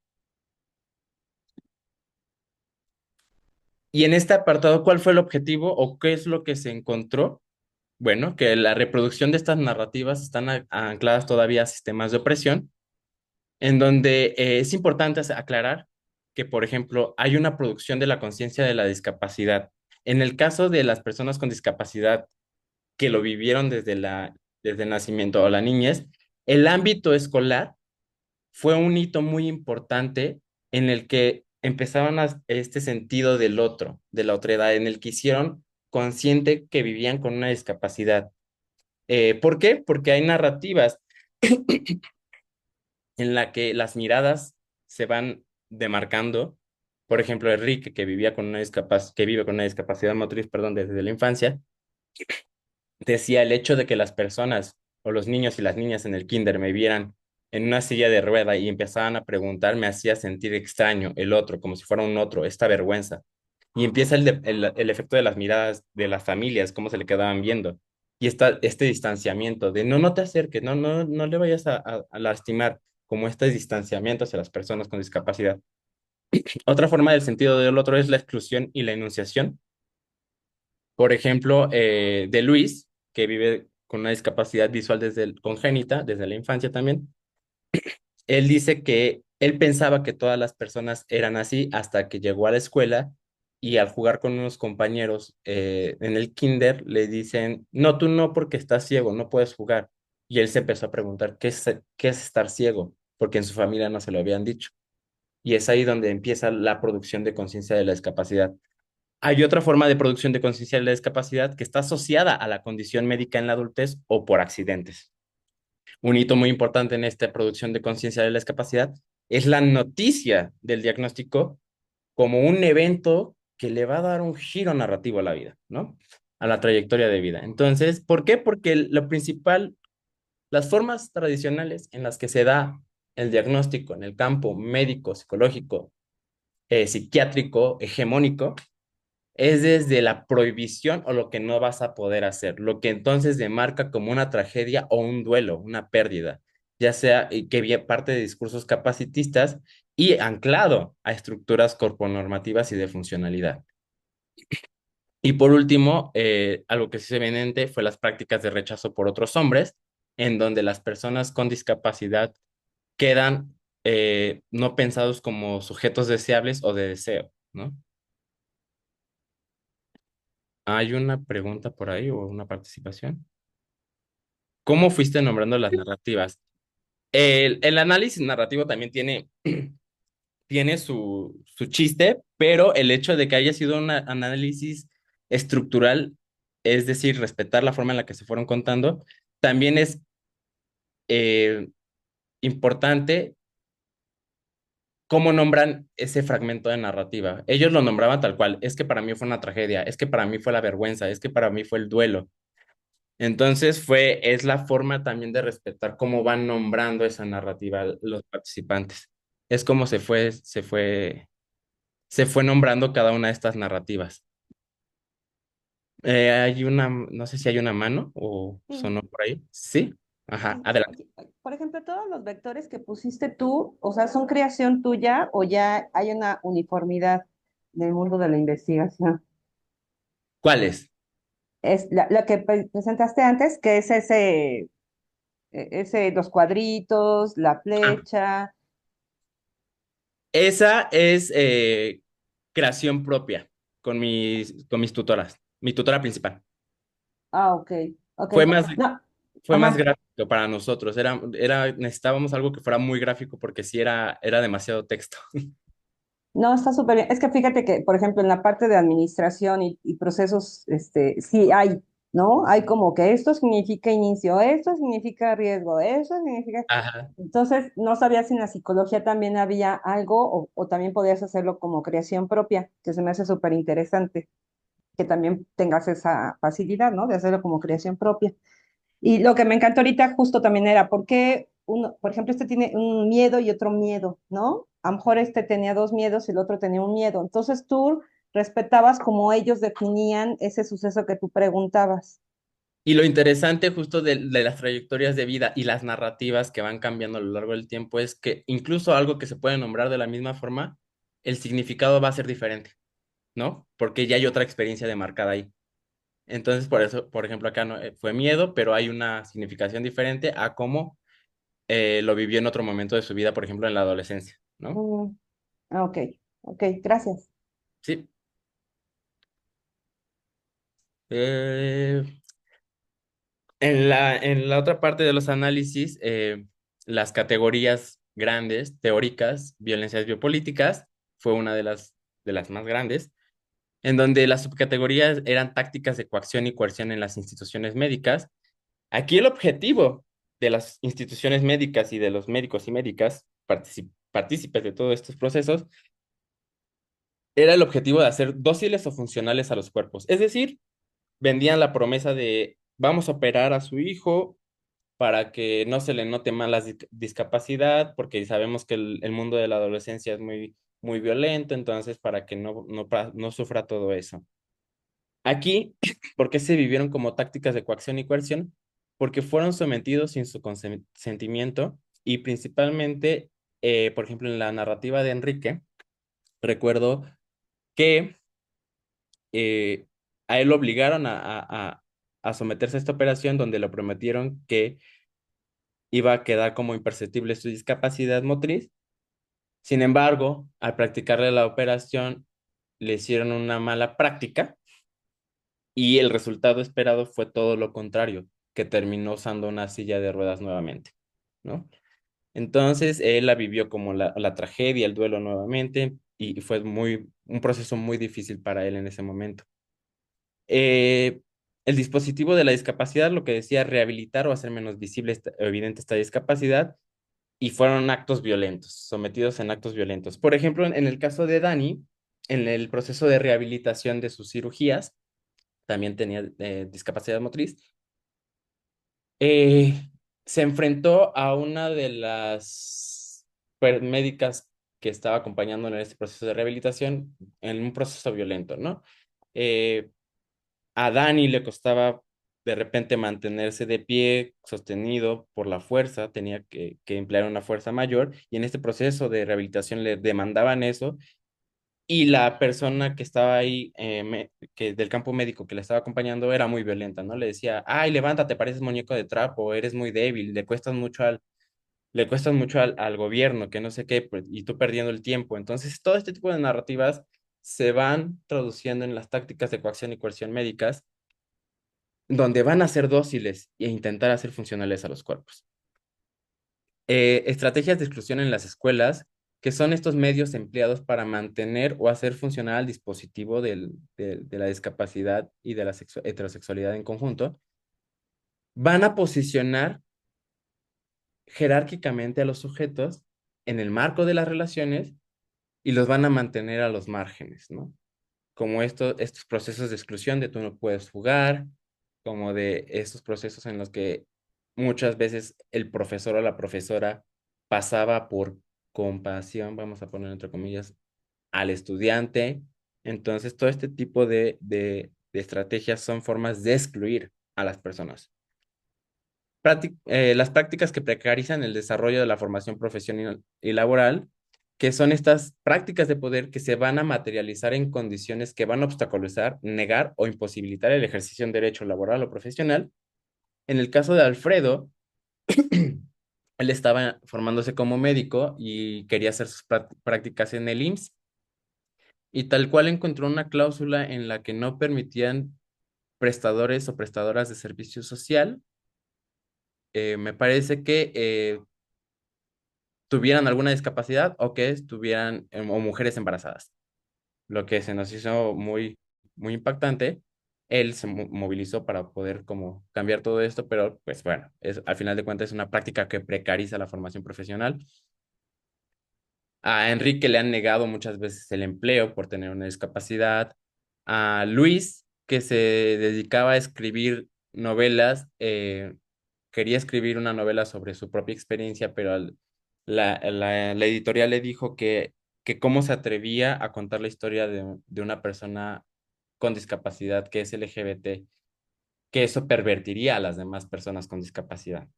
Y en este apartado, ¿cuál fue el objetivo o qué es lo que se encontró? Bueno, que la reproducción de estas narrativas están ancladas todavía a sistemas de opresión, en donde es importante aclarar que, por ejemplo, hay una producción de la conciencia de la discapacidad. En el caso de las personas con discapacidad que lo vivieron desde el nacimiento o la niñez, el ámbito escolar fue un hito muy importante en el que empezaban este sentido del otro, de la otredad, en el que hicieron consciente que vivían con una discapacidad. ¿Por qué? Porque hay narrativas en la que las miradas se van demarcando. Por ejemplo, Enrique, que vive con una discapacidad motriz, perdón, desde la infancia, decía el hecho de que las personas o los niños y las niñas en el kinder me vieran en una silla de rueda y empezaban a preguntar, me hacía sentir extraño, el otro, como si fuera un otro, esta vergüenza. Y empieza el efecto de las miradas de las familias, cómo se le quedaban viendo. Y este distanciamiento de no te acerques, no le vayas a lastimar, como este distanciamiento hacia las personas con discapacidad. Otra forma del sentido del otro es la exclusión y la enunciación. Por ejemplo, de Luis, que vive con una discapacidad visual congénita, desde la infancia también. Él dice que él pensaba que todas las personas eran así hasta que llegó a la escuela y al jugar con unos compañeros en el kinder le dicen, no, tú no porque estás ciego, no puedes jugar. Y él se empezó a preguntar, qué es estar ciego? Porque en su familia no se lo habían dicho. Y es ahí donde empieza la producción de conciencia de la discapacidad. Hay otra forma de producción de conciencia de la discapacidad que está asociada a la condición médica en la adultez o por accidentes. Un hito muy importante en esta producción de conciencia de la discapacidad es la noticia del diagnóstico como un evento que le va a dar un giro narrativo a la vida, ¿no? A la trayectoria de vida. Entonces, ¿por qué? Porque lo principal, las formas tradicionales en las que se da el diagnóstico en el campo médico, psicológico, psiquiátrico, hegemónico, es desde la prohibición o lo que no vas a poder hacer, lo que entonces demarca como una tragedia o un duelo, una pérdida, ya sea que viene parte de discursos capacitistas y anclado a estructuras corponormativas y de funcionalidad. Y por último, algo que sí se ve evidente fue las prácticas de rechazo por otros hombres, en donde las personas con discapacidad quedan no pensados como sujetos deseables o de deseo, ¿no? ¿Hay una pregunta por ahí o una participación? ¿Cómo fuiste nombrando las narrativas? El análisis narrativo también tiene su chiste, pero el hecho de que haya sido un análisis estructural, es decir, respetar la forma en la que se fueron contando, también es eh, importante cómo nombran ese fragmento de narrativa. Ellos lo nombraban tal cual, es que para mí fue una tragedia, es que para mí fue la vergüenza, es que para mí fue el duelo. Entonces es la forma también de respetar cómo van nombrando esa narrativa los participantes. Es como se fue nombrando cada una de estas narrativas. No sé si hay una mano o Sí, sonó por ahí. Sí, ajá, sí. adelante. Por ejemplo, todos los vectores que pusiste tú, o sea, ¿son creación tuya o ya hay una uniformidad del mundo de la investigación? ¿Cuáles? Es la que presentaste antes, que es ese, los cuadritos, la Ah, flecha. esa es creación propia con mis tutoras, mi tutora principal. Ah, ok, ok. Fue más, No, fue más ajá. gráfico para nosotros. Necesitábamos algo que fuera muy gráfico porque sí era demasiado texto. No, está súper bien. Es que fíjate que, por ejemplo, en la parte de administración y procesos, sí hay, ¿no? Hay como que esto significa inicio, esto significa riesgo, eso significa... Ajá. Entonces, no sabía si en la psicología también había algo o también podías hacerlo como creación propia, que se me hace súper interesante, que también tengas esa facilidad, ¿no? De hacerlo como creación propia. Y lo que me encantó ahorita justo también era, ¿por qué uno, por ejemplo, este tiene un miedo y otro miedo, ¿no? A lo mejor este tenía dos miedos y el otro tenía un miedo. Entonces tú respetabas como ellos definían ese suceso que tú preguntabas. Y lo interesante justo de las trayectorias de vida y las narrativas que van cambiando a lo largo del tiempo es que incluso algo que se puede nombrar de la misma forma, el significado va a ser diferente, ¿no? Porque ya hay otra experiencia demarcada ahí. Entonces, por eso, por ejemplo, acá no, fue miedo, pero hay una significación diferente a cómo lo vivió en otro momento de su vida, por ejemplo, en la adolescencia, ¿no? Mm, ok, ok, gracias. Sí. Eh, en la otra parte de los análisis, las categorías grandes, teóricas, violencias biopolíticas, fue una de las más grandes, en donde las subcategorías eran tácticas de coacción y coerción en las instituciones médicas. Aquí el objetivo de las instituciones médicas y de los médicos y médicas, partícipes de todos estos procesos, era el objetivo de hacer dóciles o funcionales a los cuerpos. Es decir, vendían la promesa de vamos a operar a su hijo para que no se le note más la discapacidad, porque sabemos que el mundo de la adolescencia es muy, muy violento, entonces para que no sufra todo eso. Aquí, ¿por qué se vivieron como tácticas de coacción y coerción? Porque fueron sometidos sin su consentimiento y principalmente, por ejemplo, en la narrativa de Enrique, recuerdo que eh, a él lo obligaron a someterse a esta operación donde le prometieron que iba a quedar como imperceptible su discapacidad motriz. Sin embargo, al practicarle la operación, le hicieron una mala práctica y el resultado esperado fue todo lo contrario, que terminó usando una silla de ruedas nuevamente, ¿no? Entonces, él la vivió como la tragedia, el duelo nuevamente, y fue un proceso muy difícil para él en ese momento. Eh, el dispositivo de la discapacidad, lo que decía, rehabilitar o hacer menos visible o evidente esta discapacidad, y fueron actos violentos, sometidos en actos violentos. Por ejemplo, en el caso de Dani, en el proceso de rehabilitación de sus cirugías, también tenía discapacidad motriz, eh, se enfrentó a una de las médicas que estaba acompañando en este proceso de rehabilitación en un proceso violento, ¿no? Eh, a Dani le costaba de repente mantenerse de pie, sostenido por la fuerza, tenía que emplear una fuerza mayor y en este proceso de rehabilitación le demandaban eso y la persona que estaba ahí, que del campo médico que le estaba acompañando era muy violenta, ¿no? Le decía, ay, levántate, pareces muñeco de trapo, eres muy débil, le cuestas mucho al gobierno, que no sé qué, pues, y tú perdiendo el tiempo. Entonces, todo este tipo de narrativas se van traduciendo en las tácticas de coacción y coerción médicas donde van a ser dóciles e intentar hacer funcionales a los cuerpos. Estrategias de exclusión en las escuelas, que son estos medios empleados para mantener o hacer funcionar el dispositivo de la discapacidad y de la heterosexualidad en conjunto, van a posicionar jerárquicamente a los sujetos en el marco de las relaciones y los van a mantener a los márgenes, ¿no? Como estos procesos de exclusión de tú no puedes jugar, como de estos procesos en los que muchas veces el profesor o la profesora pasaba por compasión, vamos a poner entre comillas, al estudiante. Entonces, todo este tipo de estrategias son formas de excluir a las personas. Las prácticas que precarizan el desarrollo de la formación profesional y laboral, que son estas prácticas de poder que se van a materializar en condiciones que van a obstaculizar, negar o imposibilitar el ejercicio de un derecho laboral o profesional. En el caso de Alfredo, él estaba formándose como médico y quería hacer sus prácticas en el IMSS y tal cual encontró una cláusula en la que no permitían prestadores o prestadoras de servicio social. Me parece que tuvieran alguna discapacidad o que estuvieran o mujeres embarazadas, lo que se nos hizo muy, muy impactante. Él se movilizó para poder como cambiar todo esto, pero pues bueno, al final de cuentas es una práctica que precariza la formación profesional. A Enrique le han negado muchas veces el empleo por tener una discapacidad. A Luis, que se dedicaba a escribir novelas, quería escribir una novela sobre su propia experiencia, pero la editorial le dijo que cómo se atrevía a contar la historia de una persona con discapacidad que es LGBT. que eso pervertiría a las demás personas con discapacidad.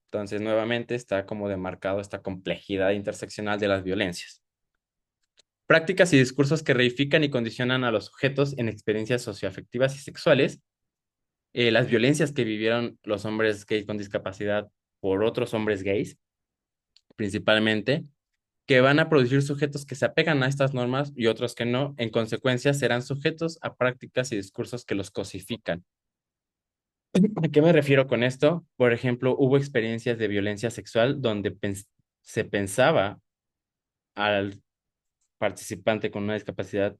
Entonces, nuevamente está como demarcado esta complejidad interseccional de las violencias. Prácticas y discursos que reifican y condicionan a los sujetos en experiencias socioafectivas y sexuales. Las violencias que vivieron los hombres gays con discapacidad por otros hombres gays, principalmente, que van a producir sujetos que se apegan a estas normas y otros que no. En consecuencia, serán sujetos a prácticas y discursos que los cosifican. ¿A qué me refiero con esto? Por ejemplo, hubo experiencias de violencia sexual donde se pensaba al participante con una discapacidad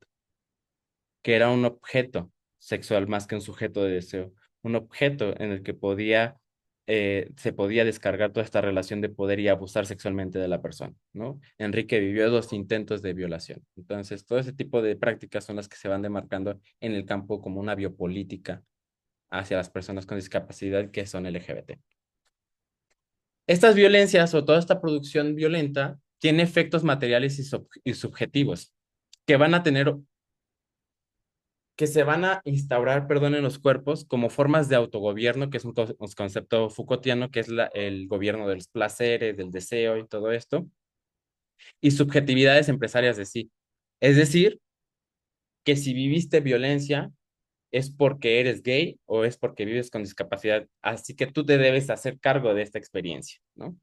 que era un objeto sexual más que un sujeto de deseo, un objeto en el que se podía descargar toda esta relación de poder y abusar sexualmente de la persona, ¿no? Enrique vivió 2 intentos de violación. Entonces, todo ese tipo de prácticas son las que se van demarcando en el campo como una biopolítica hacia las personas con discapacidad que son LGBT. Estas violencias o toda esta producción violenta tiene efectos materiales y subjetivos que van a tener que se van a instaurar, perdón, en los cuerpos como formas de autogobierno, que es un concepto Foucaultiano, que es el gobierno de los placeres, del deseo y todo esto, y subjetividades empresarias de sí. Es decir, que si viviste violencia es porque eres gay o es porque vives con discapacidad, así que tú te debes hacer cargo de esta experiencia, ¿no?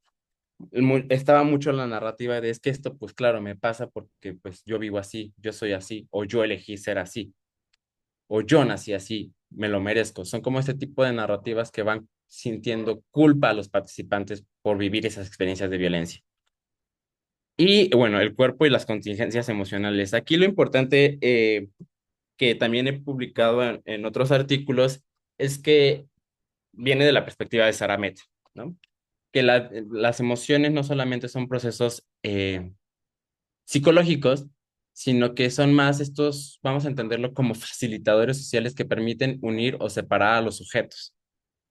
Estaba mucho la narrativa de es que esto, pues claro, me pasa porque pues yo vivo así, yo soy así, o yo elegí ser así, o yo nací así, me lo merezco. Son como este tipo de narrativas que van sintiendo culpa a los participantes por vivir esas experiencias de violencia. Y bueno, el cuerpo y las contingencias emocionales. Aquí lo importante que también he publicado en otros artículos es que viene de la perspectiva de Sarah Met, ¿no? Que las emociones no solamente son procesos psicológicos, sino que son más estos, vamos a entenderlo como facilitadores sociales que permiten unir o separar a los sujetos.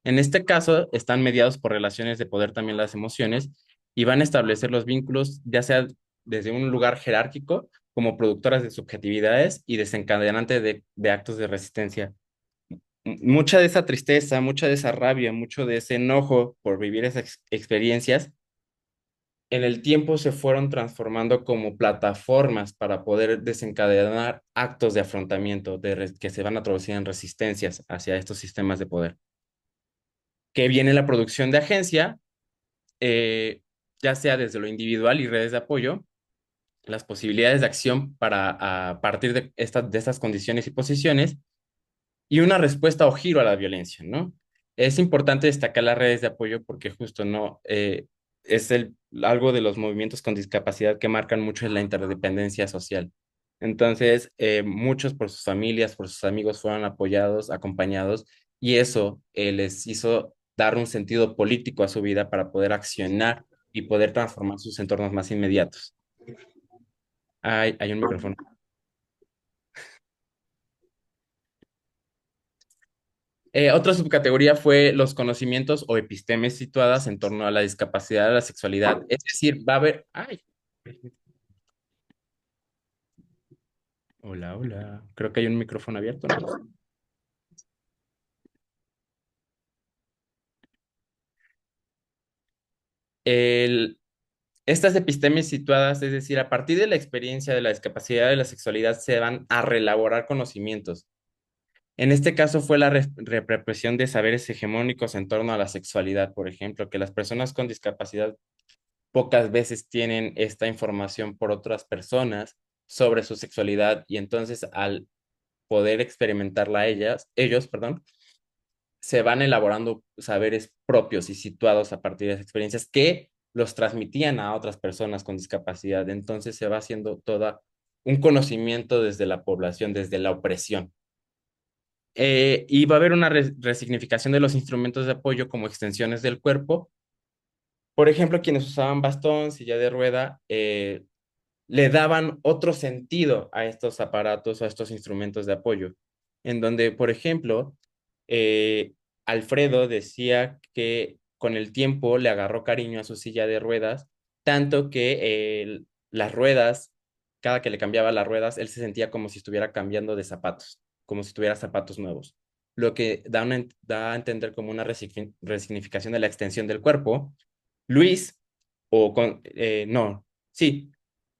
En este caso, están mediados por relaciones de poder también las emociones y van a establecer los vínculos, ya sea desde un lugar jerárquico, como productoras de subjetividades y desencadenantes de actos de resistencia. Mucha de esa tristeza, mucha de esa rabia, mucho de ese enojo por vivir esas experiencias en el tiempo se fueron transformando como plataformas para poder desencadenar actos de afrontamiento que se van a traducir en resistencias hacia estos sistemas de poder. Que viene la producción de agencia, eh, ya sea desde lo individual y redes de apoyo, las posibilidades de acción para a partir de estas condiciones y posiciones, y una respuesta o giro a la violencia, ¿no? Es importante destacar las redes de apoyo porque justo no es algo de los movimientos con discapacidad que marcan mucho es la interdependencia social. Entonces, muchos por sus familias, por sus amigos fueron apoyados, acompañados, y eso les hizo dar un sentido político a su vida para poder accionar y poder transformar sus entornos más inmediatos. Hay un micrófono. Otra subcategoría fue los conocimientos o epistemes situadas en torno a la discapacidad de la sexualidad. Es decir, va a haber... ¡Ay! Hola, hola. Creo que hay un micrófono abierto, ¿no? El, estas epistemes situadas, es decir, a partir de la experiencia de la discapacidad de la sexualidad, se van a reelaborar conocimientos. En este caso fue la represión de saberes hegemónicos en torno a la sexualidad, por ejemplo, que las personas con discapacidad pocas veces tienen esta información por otras personas sobre su sexualidad y entonces al poder experimentarla ellos, perdón, se van elaborando saberes propios y situados a partir de esas experiencias que los transmitían a otras personas con discapacidad. Entonces se va haciendo toda un conocimiento desde la población, desde la opresión. Y va a haber una resignificación de los instrumentos de apoyo como extensiones del cuerpo. Por ejemplo, quienes usaban bastón, silla de rueda, le daban otro sentido a estos aparatos, a estos instrumentos de apoyo, en donde, por ejemplo, eh, Alfredo decía que con el tiempo le agarró cariño a su silla de ruedas, tanto que las ruedas, cada que le cambiaba las ruedas, él se sentía como si estuviera cambiando de zapatos, como si tuviera zapatos nuevos. lo que da a entender como una resignificación de la extensión del cuerpo. Luis, no, sí,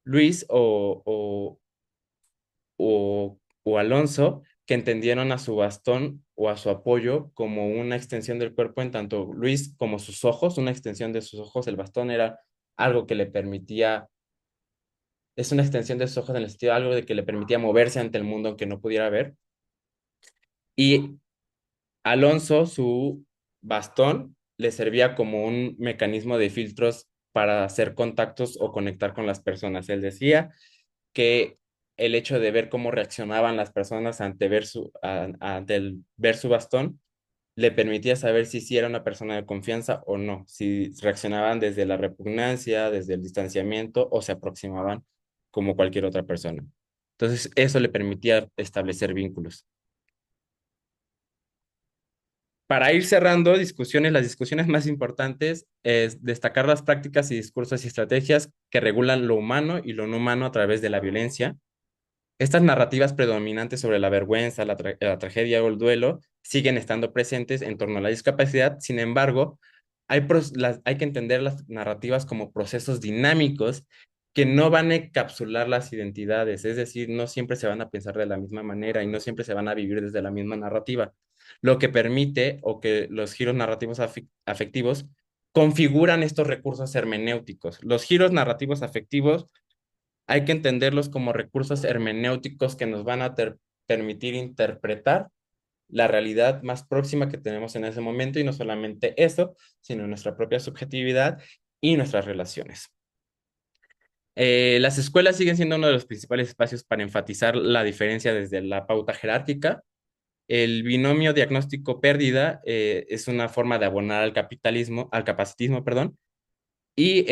Luis o Alonso, que entendieron a su bastón o a su apoyo como una extensión del cuerpo, en tanto Luis como sus ojos, una extensión de sus ojos, el bastón era algo que le permitía, es una extensión de sus ojos en el sentido de algo de que le permitía moverse ante el mundo aunque no pudiera ver. Y Alonso, su bastón, le servía como un mecanismo de filtros para hacer contactos o conectar con las personas. Él decía que el hecho de ver cómo reaccionaban las personas ante el ver su bastón le permitía saber si era una persona de confianza o no, si reaccionaban desde la repugnancia, desde el distanciamiento o se aproximaban como cualquier otra persona. Entonces, eso le permitía establecer vínculos. Para ir cerrando discusiones, las discusiones más importantes es destacar las prácticas y discursos y estrategias que regulan lo humano y lo no humano a través de la violencia. Estas narrativas predominantes sobre la vergüenza, la tragedia o el duelo siguen estando presentes en torno a la discapacidad. Sin embargo, hay que entender las narrativas como procesos dinámicos que no van a encapsular las identidades, es decir, no siempre se van a pensar de la misma manera y no siempre se van a vivir desde la misma narrativa, lo que permite o que los giros narrativos afectivos configuran estos recursos hermenéuticos. Los giros narrativos afectivos hay que entenderlos como recursos hermenéuticos que nos van a permitir interpretar la realidad más próxima que tenemos en ese momento y no solamente eso, sino nuestra propia subjetividad y nuestras relaciones. Las escuelas siguen siendo uno de los principales espacios para enfatizar la diferencia desde la pauta jerárquica. El binomio diagnóstico-pérdida es una forma de abonar al capacitismo, perdón, y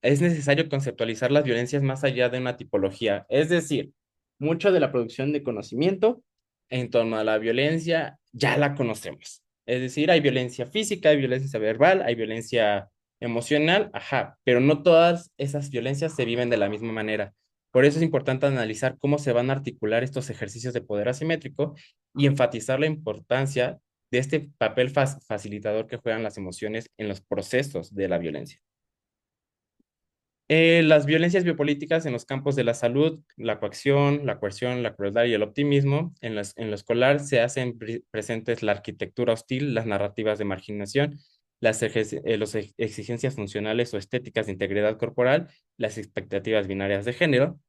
es necesario conceptualizar las violencias más allá de una tipología. Es decir, mucho de la producción de conocimiento en torno a la violencia ya la conocemos. Es decir, hay violencia física, hay violencia verbal, hay violencia emocional, ajá, pero no todas esas violencias se viven de la misma manera. Por eso es importante analizar cómo se van a articular estos ejercicios de poder asimétrico y enfatizar la importancia de este papel facilitador que juegan las emociones en los procesos de la violencia. Las violencias biopolíticas en los campos de la salud, la coacción, la coerción, la crueldad y el optimismo, en lo escolar se hacen presentes la arquitectura hostil, las narrativas de marginación, las exigencias funcionales o estéticas de integridad corporal, las expectativas binarias de género.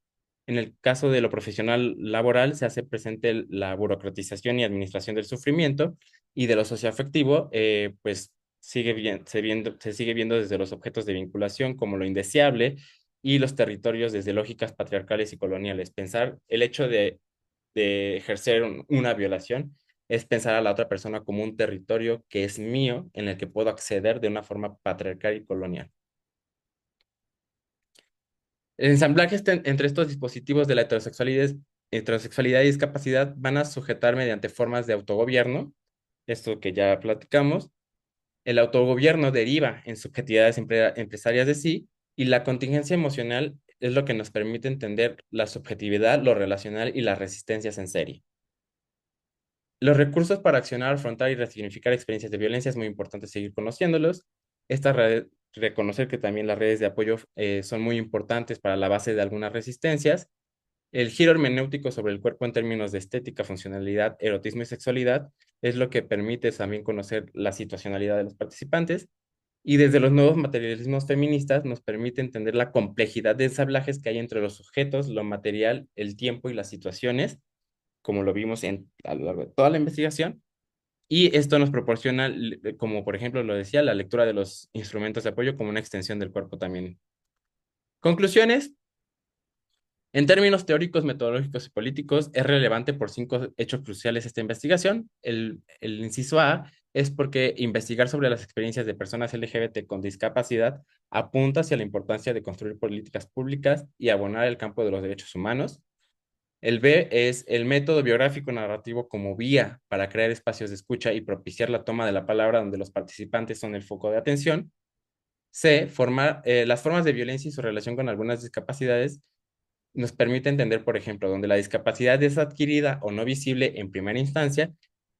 En el caso de lo profesional laboral se hace presente la burocratización y administración del sufrimiento y de lo socioafectivo, pues se sigue viendo desde los objetos de vinculación como lo indeseable y los territorios desde lógicas patriarcales y coloniales. Pensar el hecho de ejercer una violación es pensar a la otra persona como un territorio que es mío, en el que puedo acceder de una forma patriarcal y colonial. El ensamblaje entre estos dispositivos de la heterosexualidad y discapacidad van a sujetar mediante formas de autogobierno, esto que ya platicamos. El autogobierno deriva en subjetividades empresarias de sí y la contingencia emocional es lo que nos permite entender la subjetividad, lo relacional y las resistencias en serie. Los recursos para accionar, afrontar y resignificar experiencias de violencia es muy importante seguir conociéndolos. Reconocer que también las redes de apoyo son muy importantes para la base de algunas resistencias. El giro hermenéutico sobre el cuerpo en términos de estética, funcionalidad, erotismo y sexualidad es lo que permite también conocer la situacionalidad de los participantes. Y desde los nuevos materialismos feministas nos permite entender la complejidad de ensamblajes que hay entre los sujetos, lo material, el tiempo y las situaciones, como lo vimos a lo largo de toda la investigación. Y esto nos proporciona, como por ejemplo lo decía, la lectura de los instrumentos de apoyo como una extensión del cuerpo también. Conclusiones. En términos teóricos, metodológicos y políticos, es relevante por 5 hechos cruciales esta investigación. El inciso A es porque investigar sobre las experiencias de personas LGBT con discapacidad apunta hacia la importancia de construir políticas públicas y abonar el campo de los derechos humanos. El B es el método biográfico narrativo como vía para crear espacios de escucha y propiciar la toma de la palabra donde los participantes son el foco de atención. C, las formas de violencia y su relación con algunas discapacidades nos permite entender, por ejemplo, donde la discapacidad es adquirida o no visible en primera instancia,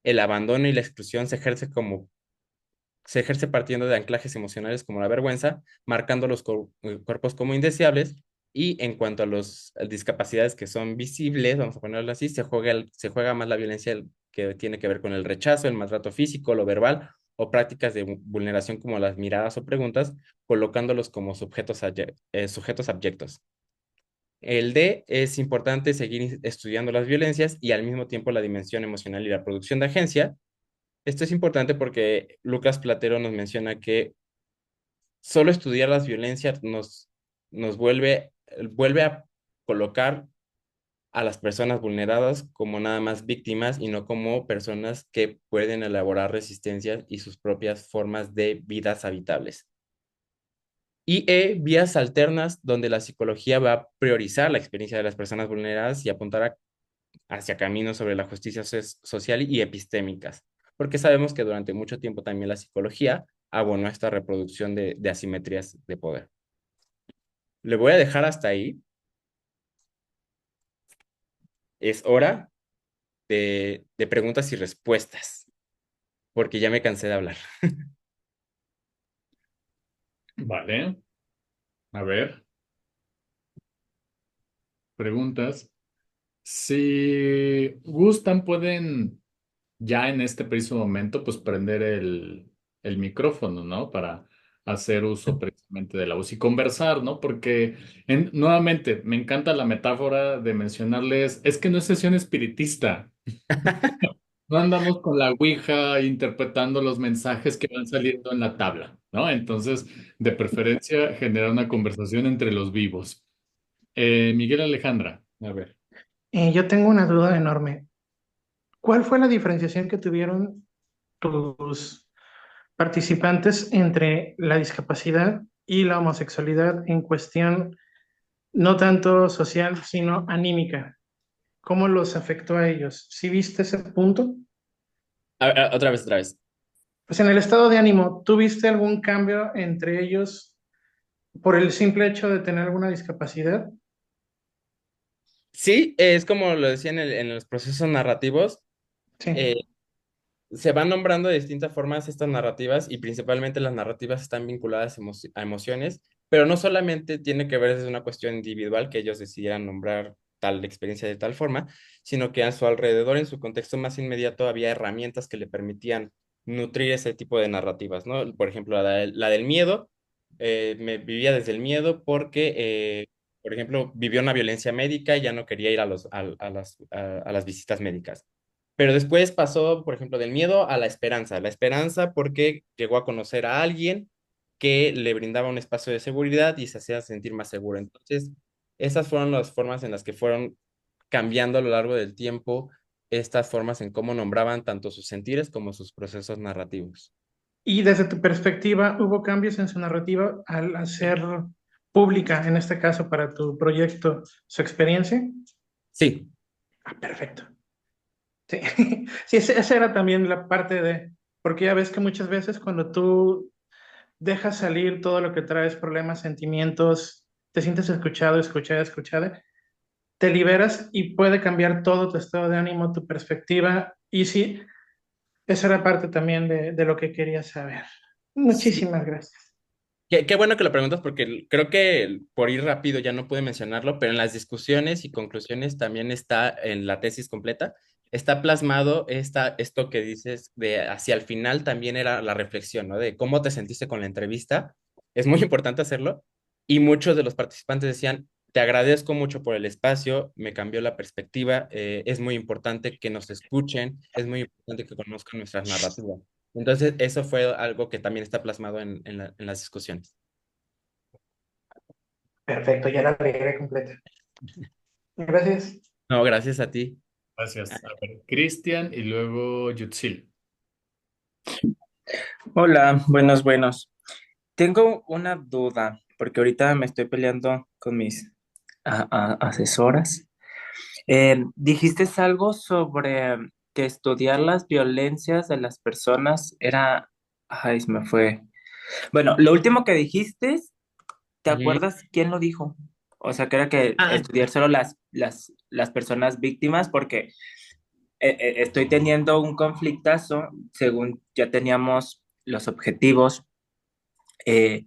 el abandono y la exclusión se ejerce partiendo de anclajes emocionales como la vergüenza, marcando los cuerpos como indeseables. Y en cuanto a las discapacidades que son visibles, vamos a ponerlo así, se juega más la violencia que tiene que ver con el rechazo, el maltrato físico, lo verbal o prácticas de vulneración como las miradas o preguntas, colocándolos como sujetos abyectos. El D es importante seguir estudiando las violencias y al mismo tiempo la dimensión emocional y la producción de agencia. Esto es importante porque Lucas Platero nos menciona que solo estudiar las violencias nos vuelve a colocar a las personas vulneradas como nada más víctimas y no como personas que pueden elaborar resistencias y sus propias formas de vidas habitables. Y vías alternas donde la psicología va a priorizar la experiencia de las personas vulneradas y apuntar hacia caminos sobre la justicia social y epistémicas, porque sabemos que durante mucho tiempo también la psicología abonó a esta reproducción de asimetrías de poder. Le voy a dejar hasta ahí. Es hora de preguntas y respuestas, porque ya me cansé de hablar. Vale. A ver, preguntas. Si gustan, pueden ya en este preciso momento, pues prender el micrófono, ¿no? Para hacer uso precisamente de la voz y conversar, ¿no? Porque nuevamente me encanta la metáfora de mencionarles, es que no es sesión espiritista. No andamos con la ouija interpretando los mensajes que van saliendo en la tabla, ¿no? Entonces, de preferencia, generar una conversación entre los vivos. Miguel Alejandra, a ver. Yo tengo una duda enorme. ¿Cuál fue la diferenciación que tuvieron tus participantes entre la discapacidad y la homosexualidad en cuestión no tanto social, sino anímica? ¿Cómo los afectó a ellos? ¿Sí viste ese punto? Otra vez, otra vez. Pues en el estado de ánimo, ¿tú viste algún cambio entre ellos por el simple hecho de tener alguna discapacidad? Sí, es como lo decía en los procesos narrativos, Sí. eh, se van nombrando de distintas formas estas narrativas y principalmente las narrativas están vinculadas a emociones, pero no solamente tiene que ver desde una cuestión individual que ellos decidieran nombrar tal experiencia de tal forma, sino que a su alrededor, en su contexto más inmediato, había herramientas que le permitían nutrir ese tipo de narrativas, ¿no? Por ejemplo, la del miedo, me vivía desde el miedo porque, por ejemplo, vivió una violencia médica y ya no quería ir a las visitas médicas. Pero después pasó, por ejemplo, del miedo a la esperanza porque llegó a conocer a alguien que le brindaba un espacio de seguridad y se hacía sentir más seguro. Entonces, esas fueron las formas en las que fueron cambiando a lo largo del tiempo estas formas en cómo nombraban tanto sus sentires como sus procesos narrativos. Y desde tu perspectiva, ¿hubo cambios en su narrativa al hacer pública, en este caso para tu proyecto, su experiencia? Sí, Ah, perfecto. Sí, sí, esa era también la parte de, porque ya ves que muchas veces cuando tú dejas salir todo lo que traes, problemas, sentimientos, te sientes escuchado, escuchada, te liberas y puede cambiar todo tu estado de ánimo, tu perspectiva. Y sí, esa era parte también de lo que quería saber. sí. Muchísimas gracias. Qué bueno que lo preguntas porque creo que por ir rápido ya no pude mencionarlo, pero en las discusiones y conclusiones también está en la tesis completa, está plasmado esto que dices de hacia el final también era la reflexión, ¿no? De cómo te sentiste con la entrevista. Es muy importante hacerlo y muchos de los participantes decían, te agradezco mucho por el espacio, me cambió la perspectiva, es muy importante que nos escuchen, es muy importante que conozcan nuestras narrativas. Entonces, eso fue algo que también está plasmado en las discusiones. Perfecto, ya la agregué completa. Gracias. No, gracias a ti. Gracias. A ver, Cristian y luego Yutzil. Hola, buenos, buenos. Tengo una duda, porque ahorita me estoy peleando con mis asesoras. Dijiste algo sobre que estudiar las violencias de las personas era... Ay, se me fue. Bueno, lo último que dijiste, ¿te Ujú. acuerdas quién lo dijo? O sea, que era que Ah, estudiar solo las personas víctimas, porque estoy teniendo un conflictazo, según ya teníamos los objetivos. eh,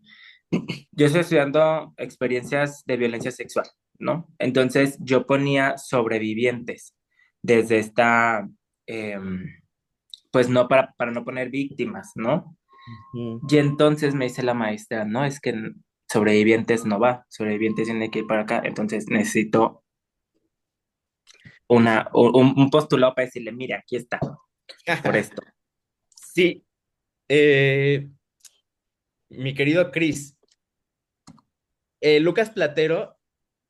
yo estoy estudiando experiencias de violencia sexual, ¿no? Entonces yo ponía sobrevivientes desde esta, em, pues no para no poner víctimas, ¿no? Ujú. Y entonces me dice la maestra, no, es que sobrevivientes no va, sobrevivientes tiene que ir para acá, entonces necesito un postulado para decirle, mire, aquí está, por esto. Sí, mi querido Chris, Lucas Platero,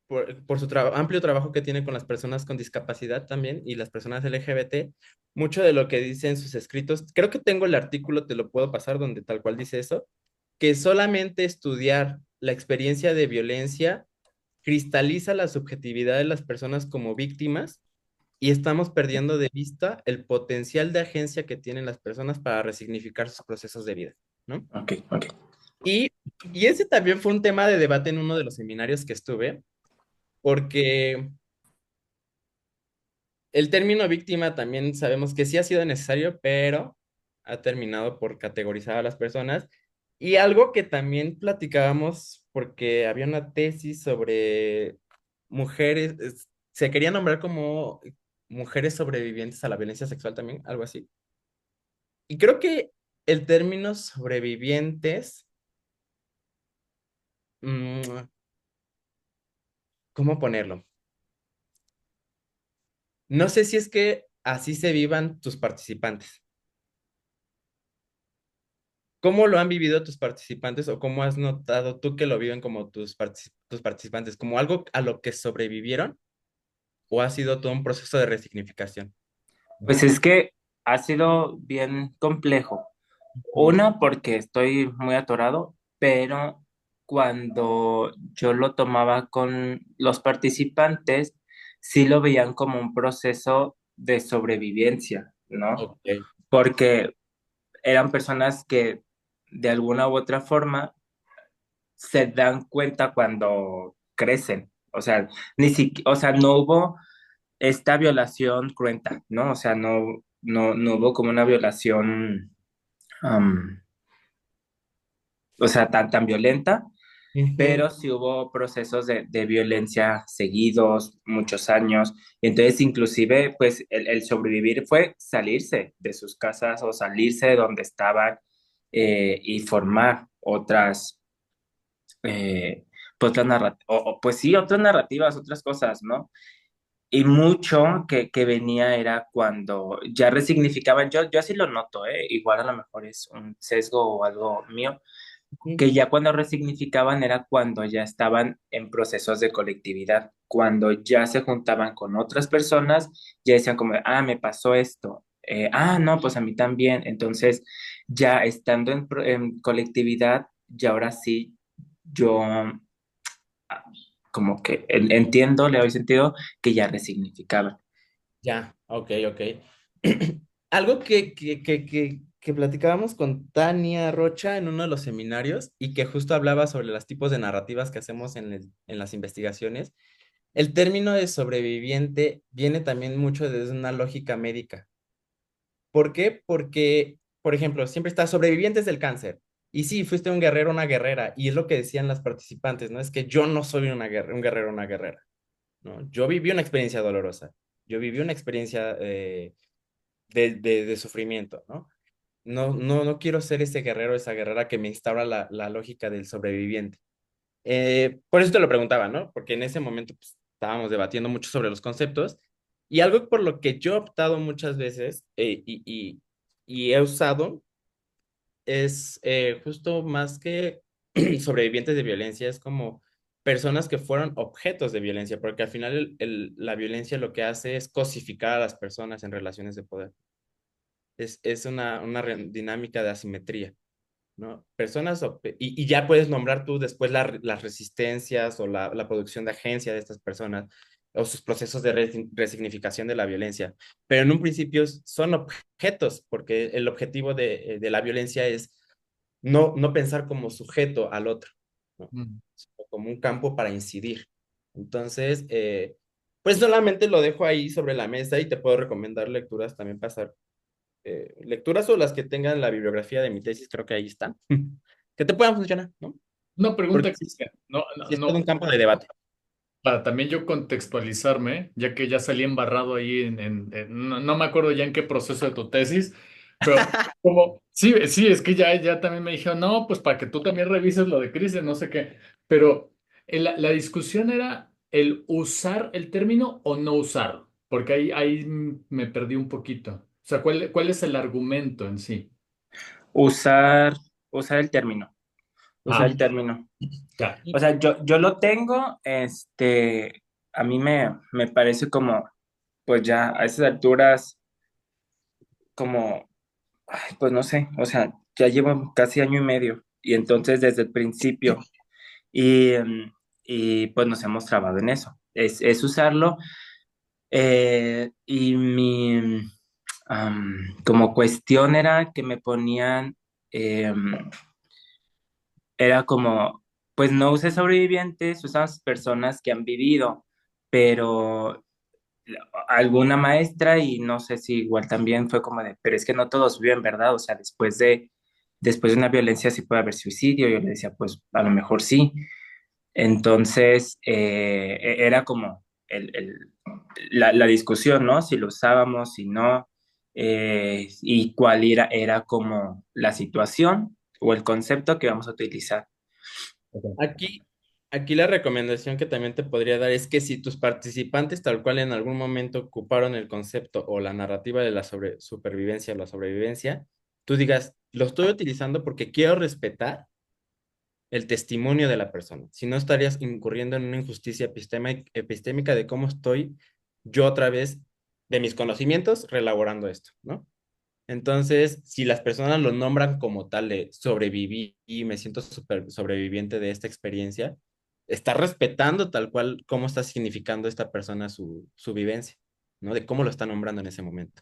por su amplio trabajo que tiene con las personas con discapacidad también y las personas LGBT, mucho de lo que dice en sus escritos, creo que tengo el artículo, te lo puedo pasar, donde tal cual dice eso, que solamente estudiar la experiencia de violencia cristaliza la subjetividad de las personas como víctimas y estamos perdiendo de vista el potencial de agencia que tienen las personas para resignificar sus procesos de vida, ¿no? Ok, ok. Y, y ese también fue un tema de debate en uno de los seminarios que estuve, porque el término víctima también sabemos que sí ha sido necesario, pero ha terminado por categorizar a las personas. Y algo que también platicábamos, porque había una tesis sobre mujeres, se quería nombrar como mujeres sobrevivientes a la violencia sexual también, algo así. Y creo que el término sobrevivientes, mm, ¿cómo ponerlo? No sé si es que así se vivan tus participantes. ¿Cómo lo han vivido tus participantes o cómo has notado tú que lo viven como tus participantes? ¿Como algo a lo que sobrevivieron o ha sido todo un proceso de resignificación? Pues es que ha sido bien complejo. Ujú. Una, porque estoy muy atorado, pero cuando yo lo tomaba con los participantes, sí lo veían como un proceso de sobrevivencia, ¿no? Ok. Porque eran personas que de alguna u otra forma se dan cuenta cuando crecen. O sea, o sea, no hubo esta violación cruenta, ¿no? O sea, no hubo como una violación, am, o sea, tan violenta, Ujú. pero sí hubo procesos de violencia seguidos, muchos años, y entonces inclusive, pues, el sobrevivir fue salirse de sus casas o salirse de donde estaban y formar otras, pues, pues sí, otras narrativas, otras cosas, ¿no? Y mucho que venía era cuando ya resignificaban, yo así lo noto, ¿eh? Igual a lo mejor es un sesgo o algo mío, Ujú. que ya cuando resignificaban era cuando ya estaban en procesos de colectividad, cuando ya se juntaban con otras personas, ya decían como, ah, me pasó esto, no, pues a mí también, entonces ya estando en colectividad, ya ahora sí, yo como que entiendo, le doy sentido que ya resignificaban. Ya, ok, ok. Algo que platicábamos con Tania Rocha en uno de los seminarios y que justo hablaba sobre los tipos de narrativas que hacemos en las investigaciones. El término de sobreviviente viene también mucho desde una lógica médica. ¿Por qué? Porque, por ejemplo, siempre está sobrevivientes del cáncer. Y sí, fuiste un guerrero, una guerrera. Y es lo que decían las participantes, ¿no? Es que yo no soy un guerrero, una guerrera, ¿no? Yo viví una experiencia dolorosa. Yo viví una experiencia de sufrimiento, ¿no? No quiero ser ese guerrero, esa guerrera que me instaura la lógica del sobreviviente. Por eso te lo preguntaba, ¿no? Porque en ese momento pues, estábamos debatiendo mucho sobre los conceptos y algo por lo que yo he optado muchas veces y he usado es justo más que sobrevivientes de violencia, es como personas que fueron objetos de violencia, porque al final la violencia lo que hace es cosificar a las personas en relaciones de poder. Es una dinámica de asimetría. ¿No? Y ya puedes nombrar tú después las resistencias o la producción de agencia de estas personas o sus procesos de resignificación de la violencia. Pero en un principio son objetos, porque el objetivo de la violencia es no pensar como sujeto al otro, ¿no? Mm. Sino como un campo para incidir. Entonces, Pues solamente lo dejo ahí sobre la mesa y te puedo recomendar lecturas también pasar. Lecturas o las que tengan la bibliografía de mi tesis, creo que ahí están. Que te puedan funcionar, ¿no? Una Porque pregunta, sí, Cristian. No, sí es todo un campo de para, debate. para también yo contextualizarme, ya que ya salí embarrado ahí no me acuerdo ya en qué proceso de tu tesis, pero como, sí, sí, es que ya también me dijeron, no, pues para que tú también revises lo de Cristian, no sé qué, pero la discusión era el usar el término o no usarlo, porque ahí me perdí un poquito. O sea, ¿cuál es el argumento en sí? Usar, usar el término, usar Ah, el término. ya. O sea, yo lo tengo, a mí me parece como, pues ya a esas alturas, como, ay, pues no sé, o sea, ya llevo casi año y medio, y entonces desde el principio, y, y pues nos hemos trabado en eso, es usarlo, y como cuestión era que me ponían, era como, pues no usé sobrevivientes, usamos personas que han vivido, pero alguna maestra y no sé si igual también fue como de, pero es que no todos viven, ¿verdad? O sea, después de una violencia sí puede haber suicidio. Yo le decía, pues a lo mejor sí. Entonces, era como la discusión, ¿no? Si lo usábamos, si no, y cuál era como la situación o el concepto que vamos a utilizar. Aquí, aquí la recomendación que también te podría dar es que si tus participantes tal cual en algún momento ocuparon el concepto o la narrativa de la supervivencia o la sobrevivencia, tú digas, lo estoy utilizando porque quiero respetar el testimonio de la persona. Si no, estarías incurriendo en una injusticia epistémica de cómo estoy yo otra vez de mis conocimientos relaborando esto, ¿no? Entonces, si las personas lo nombran como tal de sobreviví y me siento sobreviviente de esta experiencia, está respetando tal cual cómo está significando esta persona su vivencia, ¿no? De cómo lo está nombrando en ese momento.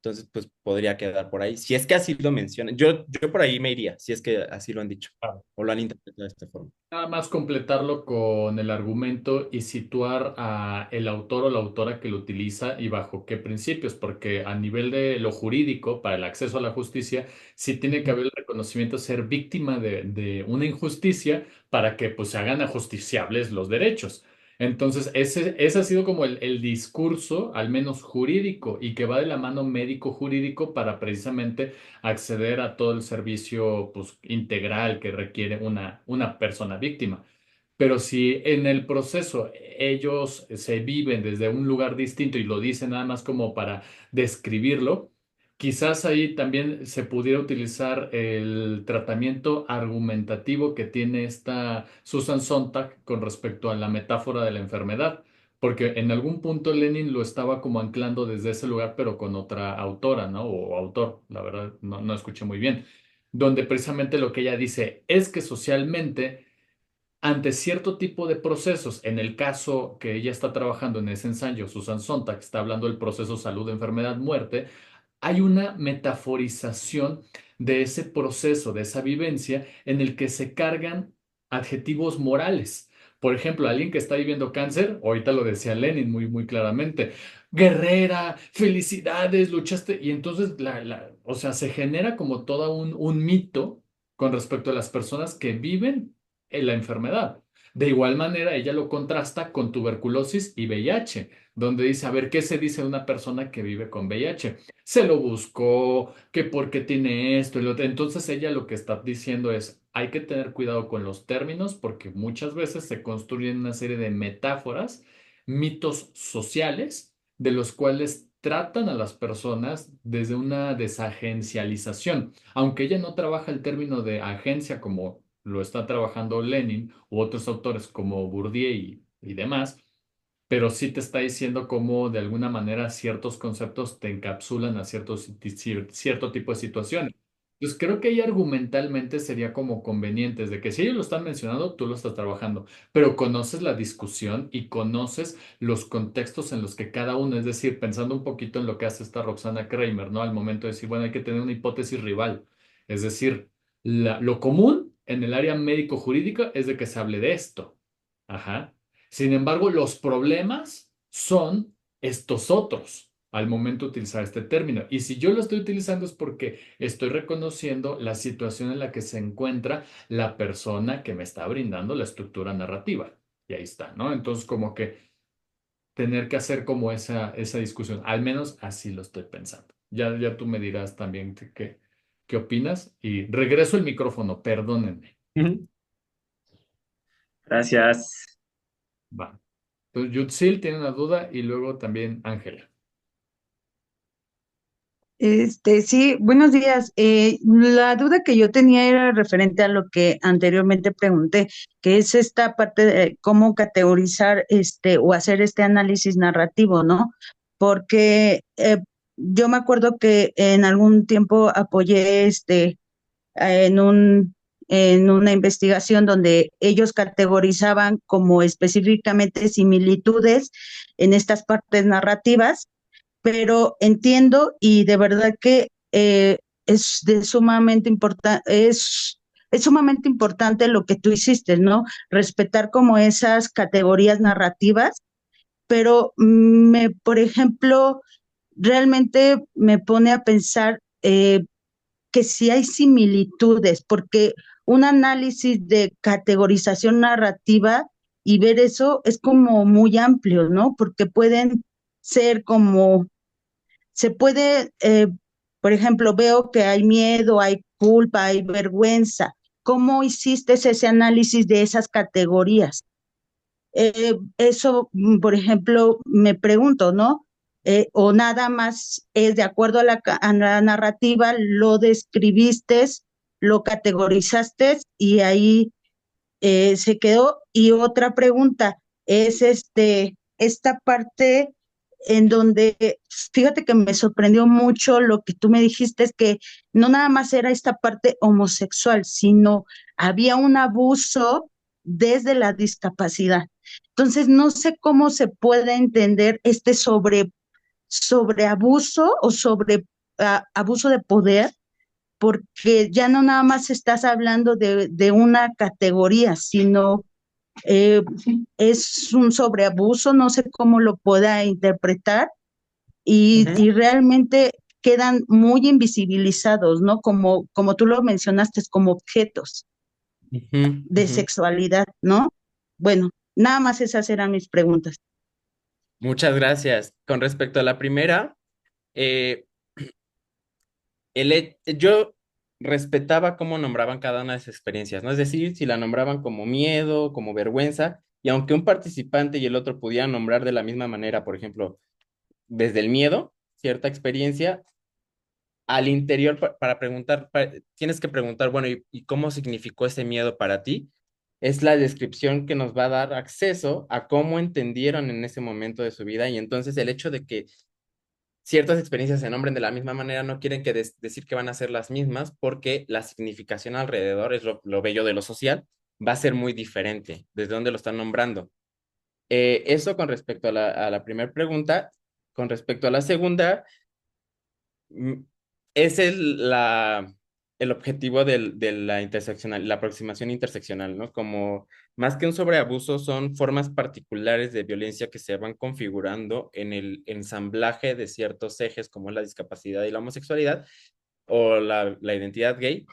Entonces, pues podría quedar por ahí. Si es que así lo mencionan, yo por ahí me iría, si es que así lo han dicho o lo han interpretado de esta forma. Nada más completarlo con el argumento y situar a el autor o la autora que lo utiliza y bajo qué principios, porque a nivel de lo jurídico, para el acceso a la justicia, sí tiene que haber el reconocimiento de ser víctima de una injusticia para que pues se hagan ajusticiables los derechos. Entonces, ese ha sido como el discurso, al menos jurídico, y que va de la mano médico-jurídico para precisamente acceder a todo el servicio pues, integral que requiere una persona víctima. Pero si en el proceso ellos se viven desde un lugar distinto y lo dicen nada más como para describirlo, quizás ahí también se pudiera utilizar el tratamiento argumentativo que tiene esta Susan Sontag con respecto a la metáfora de la enfermedad. Porque en algún punto Lenin lo estaba como anclando desde ese lugar, pero con otra autora, ¿no? O autor, la verdad, no escuché muy bien. Donde precisamente lo que ella dice es que socialmente ante cierto tipo de procesos, en el caso que ella está trabajando en ese ensayo, Susan Sontag está hablando del proceso salud, enfermedad, muerte, hay una metaforización de ese proceso, de esa vivencia, en el que se cargan adjetivos morales. Por ejemplo, alguien que está viviendo cáncer, ahorita lo decía Lenin muy claramente, guerrera, felicidades, luchaste, y entonces, o sea, se genera como todo un mito con respecto a las personas que viven en la enfermedad. De igual manera, ella lo contrasta con tuberculosis y VIH, donde dice, a ver, ¿qué se dice de una persona que vive con VIH? Se lo buscó, que porque tiene esto y lo otro. Entonces ella lo que está diciendo es, hay que tener cuidado con los términos porque muchas veces se construyen una serie de metáforas, mitos sociales, de los cuales tratan a las personas desde una desagencialización. Aunque ella no trabaja el término de agencia como lo está trabajando Lenin u otros autores como Bourdieu y demás, pero sí te está diciendo cómo de alguna manera ciertos conceptos te encapsulan a cierto tipo de situaciones. Entonces creo que ahí argumentalmente sería como conveniente, de que si ellos lo están mencionando, tú lo estás trabajando, pero conoces la discusión y conoces los contextos en los que cada uno, es decir, pensando un poquito en lo que hace esta Roxana Kramer, ¿no? Al momento de decir, bueno, hay que tener una hipótesis rival. Es decir, lo común en el área médico-jurídica es de que se hable de esto. Ajá. Sin embargo, los problemas son estos otros al momento de utilizar este término. Y si yo lo estoy utilizando es porque estoy reconociendo la situación en la que se encuentra la persona que me está brindando la estructura narrativa. Y ahí está, ¿no? Entonces, como que tener que hacer como esa discusión, al menos así lo estoy pensando. Ya tú me dirás también qué opinas y regreso el micrófono, perdónenme. Ujú. Gracias. Va. Entonces, Yutsil tiene una duda y luego también Ángela. Sí, buenos días. La duda que yo tenía era referente a lo que anteriormente pregunté, que es esta parte de cómo categorizar o hacer este análisis narrativo, ¿no? Porque yo me acuerdo que en algún tiempo apoyé en en una investigación donde ellos categorizaban como específicamente similitudes en estas partes narrativas, pero entiendo y de verdad que es de sumamente es sumamente importante lo que tú hiciste, ¿no? Respetar como esas categorías narrativas, pero por ejemplo, realmente me pone a pensar que sí hay similitudes, porque un análisis de categorización narrativa y ver eso es como muy amplio, ¿no? Porque pueden ser como se puede, por ejemplo, veo que hay miedo, hay culpa, hay vergüenza. ¿Cómo hiciste ese análisis de esas categorías? Eso, por ejemplo, me pregunto, ¿no? O nada más es de acuerdo a a la narrativa, lo describiste, lo categorizaste y ahí se quedó. Y otra pregunta es esta parte en donde, fíjate que me sorprendió mucho lo que tú me dijiste, es que no nada más era esta parte homosexual, sino había un abuso desde la discapacidad. Entonces, no sé cómo se puede entender sobre abuso o sobre abuso de poder, porque ya no nada más estás hablando de una categoría, sino eh, es un sobreabuso, no sé cómo lo pueda interpretar, Ujú. y realmente quedan muy invisibilizados, ¿no? Como tú lo mencionaste, como objetos Ujú, de ujú. sexualidad, ¿no? Bueno, nada más esas eran mis preguntas. Muchas gracias. Con respecto a la primera, eh, yo respetaba cómo nombraban cada una de esas experiencias, ¿no? Es decir, si la nombraban como miedo, como vergüenza, y aunque un participante y el otro pudieran nombrar de la misma manera, por ejemplo, desde el miedo, cierta experiencia, al interior para preguntar, tienes que preguntar, bueno, ¿y cómo significó ese miedo para ti? Es la descripción que nos va a dar acceso a cómo entendieron en ese momento de su vida y entonces el hecho de que ciertas experiencias se nombren de la misma manera no quieren que decir que van a ser las mismas porque la significación alrededor, es lo bello de lo social, va a ser muy diferente desde dónde lo están nombrando. Eso con respecto a la primera pregunta. Con respecto a la segunda, mm, es el objetivo de la interseccional, la aproximación interseccional, ¿no? Como más que un sobreabuso, son formas particulares de violencia que se van configurando en el ensamblaje de ciertos ejes, como la discapacidad y la homosexualidad, o la identidad gay.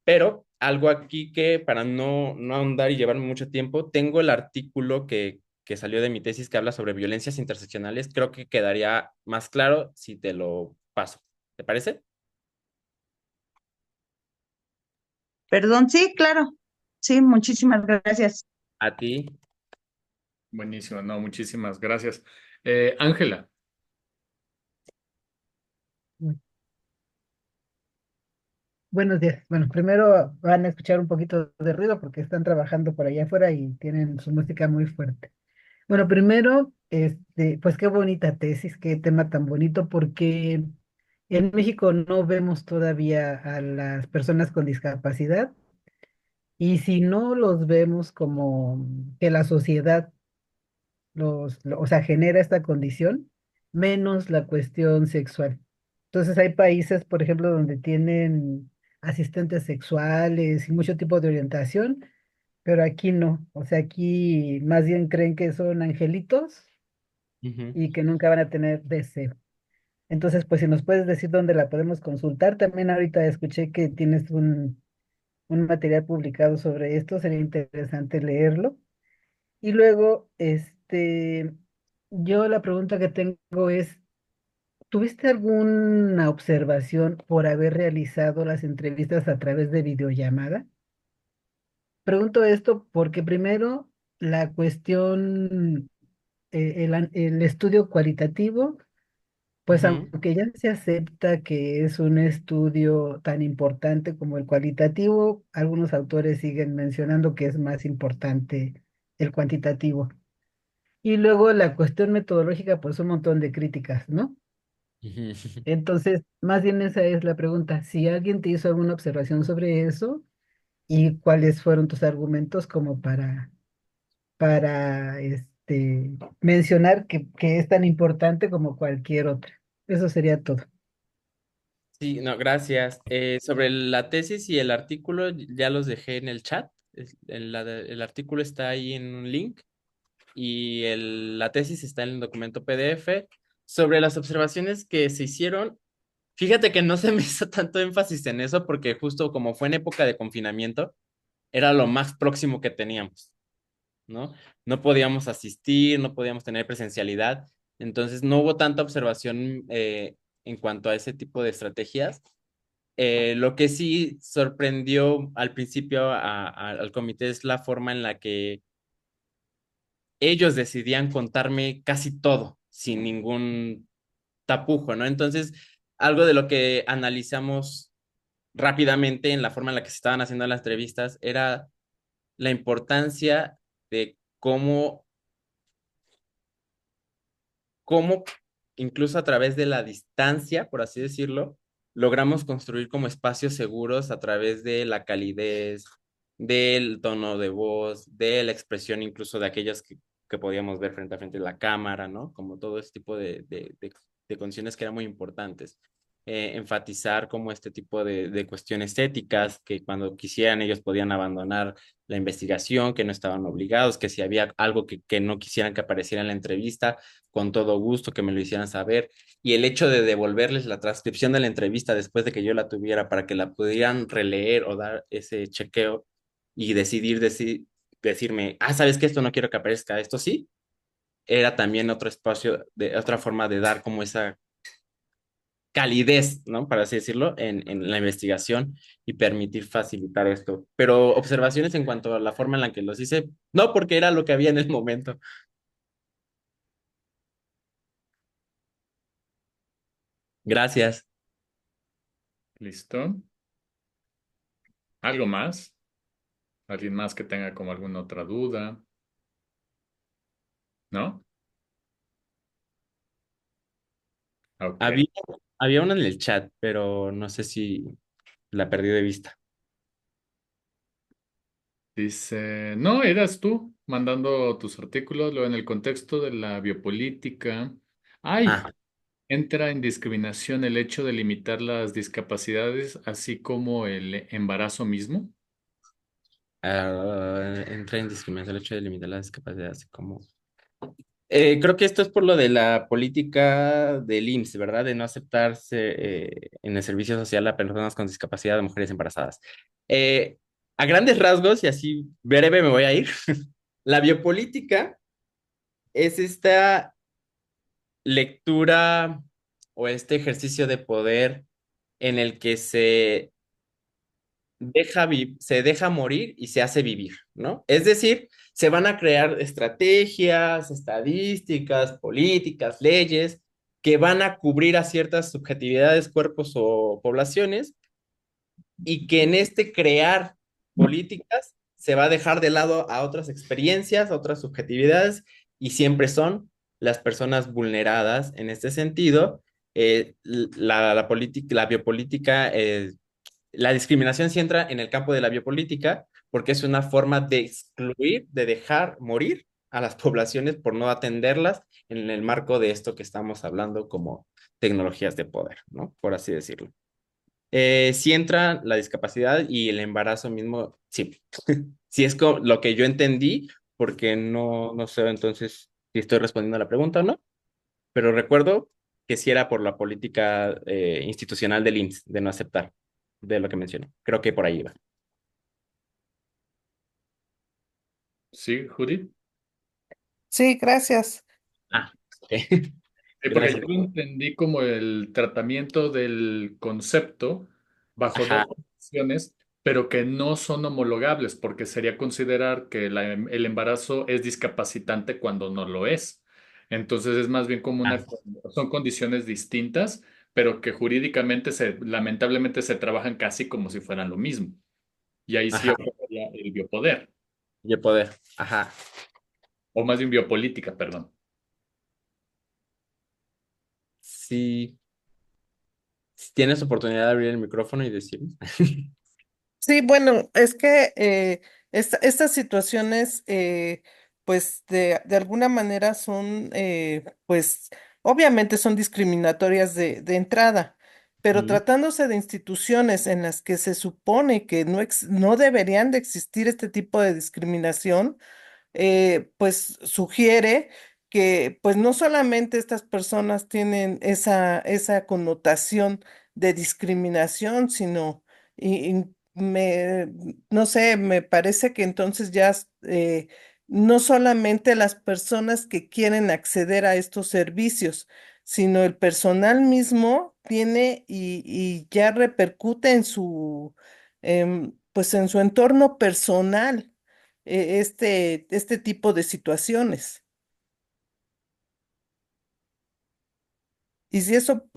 Pero algo aquí que, para no ahondar y llevarme mucho tiempo, tengo el artículo que salió de mi tesis que habla sobre violencias interseccionales. Creo que quedaría más claro si te lo paso. ¿Te parece? Perdón, sí, claro. Sí, muchísimas gracias. A ti. Buenísimo, no, muchísimas gracias. Ángela, Buenos días. Bueno, primero van a escuchar un poquito de ruido porque están trabajando por allá afuera y tienen su música muy fuerte. Bueno, primero, pues qué bonita tesis, qué tema tan bonito, porque en México no vemos todavía a las personas con discapacidad y si no los vemos como que la sociedad o sea, genera esta condición, menos la cuestión sexual. Entonces hay países, por ejemplo, donde tienen asistentes sexuales y mucho tipo de orientación, pero aquí no. O sea, aquí más bien creen que son angelitos Ujú. y que nunca van a tener deseo. Entonces, pues si nos puedes decir dónde la podemos consultar, también ahorita escuché que tienes un material publicado sobre esto, sería interesante leerlo. Y luego, yo la pregunta que tengo es, ¿tuviste alguna observación por haber realizado las entrevistas a través de videollamada? Pregunto esto porque primero la cuestión, el estudio cualitativo, pues Ujú. aunque ya se acepta que es un estudio tan importante como el cualitativo, algunos autores siguen mencionando que es más importante el cuantitativo. Y luego la cuestión metodológica, pues un montón de críticas, ¿no? Ujú. Entonces, más bien esa es la pregunta. Si alguien te hizo alguna observación sobre eso y cuáles fueron tus argumentos como para mencionar que es tan importante como cualquier otra. Eso sería todo. Sí, no, gracias. Sobre la tesis y el artículo, ya los dejé en el chat. El artículo está ahí en un link y la tesis está en el documento PDF. Sobre las observaciones que se hicieron, fíjate que no se me hizo tanto énfasis en eso porque justo como fue en época de confinamiento, era lo más próximo que teníamos, ¿no? No podíamos asistir, no podíamos tener presencialidad, entonces no hubo tanta observación en cuanto a ese tipo de estrategias. Lo que sí sorprendió al principio al comité es la forma en la que ellos decidían contarme casi todo, sin ningún tapujo, ¿no? Entonces, algo de lo que analizamos rápidamente en la forma en la que se estaban haciendo las entrevistas era la importancia de cómo incluso a través de la distancia, por así decirlo, logramos construir como espacios seguros a través de la calidez, del tono de voz, de la expresión incluso de aquellos que podíamos ver frente a frente de la cámara, ¿no? Como todo ese tipo de condiciones que eran muy importantes. Enfatizar como este tipo de cuestiones éticas, que cuando quisieran ellos podían abandonar la investigación, que no estaban obligados, que si había algo que no quisieran que apareciera en la entrevista, con todo gusto que me lo hicieran saber. Y el hecho de devolverles la transcripción de la entrevista después de que yo la tuviera para que la pudieran releer o dar ese chequeo y decirme, sabes que esto no quiero que aparezca, esto sí, era también otro espacio, otra forma de dar como esa calidez, ¿no? Para así decirlo, en la investigación y permitir facilitar esto. Pero observaciones en cuanto a la forma en la que los hice, no, porque era lo que había en el momento. Gracias. ¿Listo? ¿Algo más? ¿Alguien más que tenga como alguna otra duda? ¿No? Ok. Había, había una en el chat, pero no sé si la perdí de vista. Dice, no, eras tú mandando tus artículos, lo en el contexto de la biopolítica. Ay, Ah, entra en discriminación el hecho de limitar las discapacidades, así como el embarazo mismo. entra en discriminación el hecho de limitar las discapacidades, como... creo que esto es por lo de la política del IMSS, ¿verdad? De no aceptarse en el servicio social a personas con discapacidad de mujeres embarazadas. Eh, a grandes rasgos, y así breve me voy a ir, la biopolítica es esta lectura o este ejercicio de poder en el que se deja morir y se hace vivir, ¿no? Es decir, se van a crear estrategias, estadísticas, políticas, leyes que van a cubrir a ciertas subjetividades, cuerpos o poblaciones y que en este crear políticas se va a dejar de lado a otras experiencias, otras subjetividades y siempre son las personas vulneradas en este sentido. La biopolítica la discriminación sí entra en el campo de la biopolítica porque es una forma de excluir, de dejar morir a las poblaciones por no atenderlas en el marco de esto que estamos hablando como tecnologías de poder, ¿no? Por así decirlo. Sí entra la discapacidad y el embarazo mismo, sí. Sí es lo que yo entendí, porque no sé entonces si estoy respondiendo a la pregunta o no. pero recuerdo que sí era por la política institucional del IMSS, de no aceptar, de lo que mencioné. Creo que por ahí iba. ¿Sí, Judith? Sí, gracias. Ah, ok. Porque yo Gracias. lo entendí como el tratamiento del concepto bajo dos Ajá, condiciones, pero que no son homologables, porque sería considerar que el embarazo es discapacitante cuando no lo es. Entonces es más bien como ah, son condiciones distintas, pero que jurídicamente lamentablemente se trabajan casi como si fueran lo mismo. Y ahí sí ajá, ocuparía el biopoder, y el poder. Ajá. o más bien biopolítica, perdón. Sí, si tienes oportunidad de abrir el micrófono y decir. Sí, bueno, es que estas situaciones, pues de alguna manera son, pues obviamente son discriminatorias de entrada, pero Mm, tratándose de instituciones en las que se supone que no deberían de existir este tipo de discriminación, pues sugiere que pues no solamente estas personas tienen esa connotación de discriminación, sino no sé, me parece que entonces ya no solamente las personas que quieren acceder a estos servicios, sino el personal mismo tiene y ya repercute en pues en su entorno personal este tipo de situaciones. Y si eso,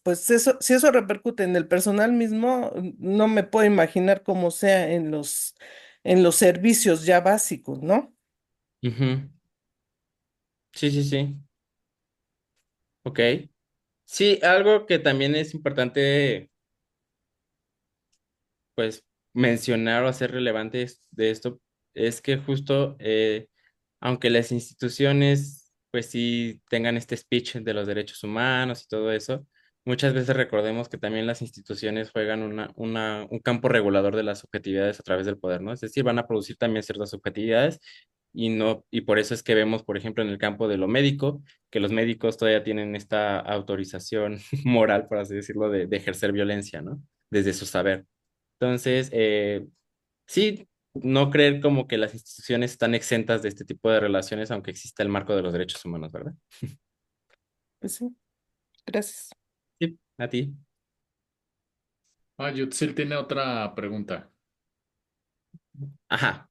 pues eso, si eso repercute en el personal mismo, no me puedo imaginar cómo sea en los servicios ya básicos, ¿no? ujú. Sí, sí, sí. Ok. Sí, algo que también es importante, pues, mencionar o hacer relevante de esto es que justo, aunque las instituciones, pues sí tengan este speech de los derechos humanos y todo eso, muchas veces recordemos que también las instituciones juegan un campo regulador de las subjetividades a través del poder, ¿no? Es decir, van a producir también ciertas subjetividades y no, y por eso es que vemos, por ejemplo, en el campo de lo médico, que los médicos todavía tienen esta autorización moral, por así decirlo, de ejercer violencia, ¿no? Desde su saber. Entonces, sí, no creer como que las instituciones están exentas de este tipo de relaciones, aunque exista el marco de los derechos humanos, ¿verdad? Pues sí, gracias. Sí, a ti. Ah, Yutzil tiene otra pregunta. Ajá.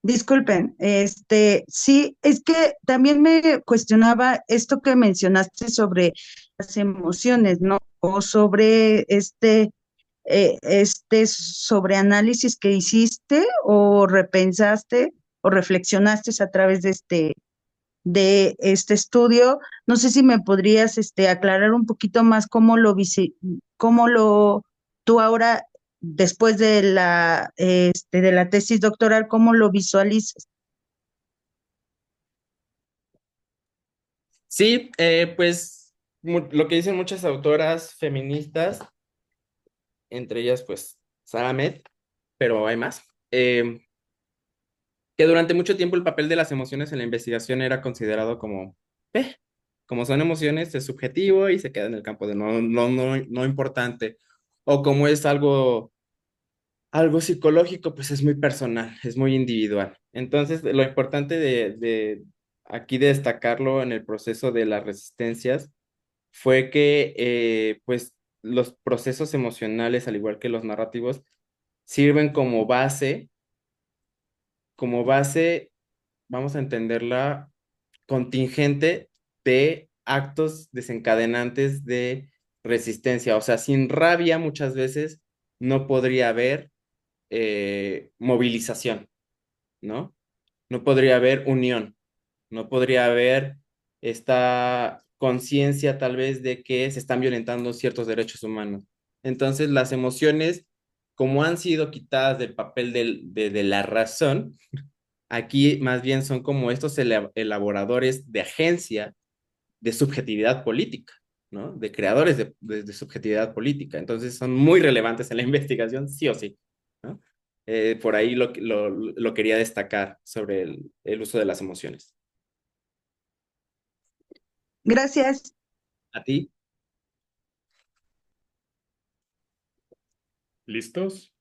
Disculpen, sí, es que también me cuestionaba esto que mencionaste sobre las emociones, ¿no? O sobre sobreanálisis que hiciste o repensaste o reflexionaste a través de este estudio. No sé si me podrías, aclarar un poquito más cómo tú ahora, después de la tesis doctoral, cómo lo visualizas. Sí, pues lo que dicen muchas autoras feministas, entre ellas, pues, Sara Met, pero hay más, que durante mucho tiempo el papel de las emociones en la investigación era considerado como, eh, como son emociones, es subjetivo y se queda en el campo de no importante, o como es algo psicológico, pues es muy personal, es muy individual. Entonces, lo importante de aquí de destacarlo en el proceso de las resistencias fue que, pues, los procesos emocionales, al igual que los narrativos, sirven como base, vamos a entenderla, contingente de actos desencadenantes de resistencia. O sea, sin rabia muchas veces no podría haber movilización, ¿no? No podría haber unión, no podría haber esta conciencia tal vez de que se están violentando ciertos derechos humanos. Entonces, las emociones, como han sido quitadas del papel de la razón, aquí más bien son como estos elaboradores de agencia de subjetividad política, ¿no? De creadores de subjetividad política. Entonces, son muy relevantes en la investigación, sí o sí, ¿no? Por ahí lo quería destacar sobre el uso de las emociones. Gracias. ¿A ti? ¿Listos?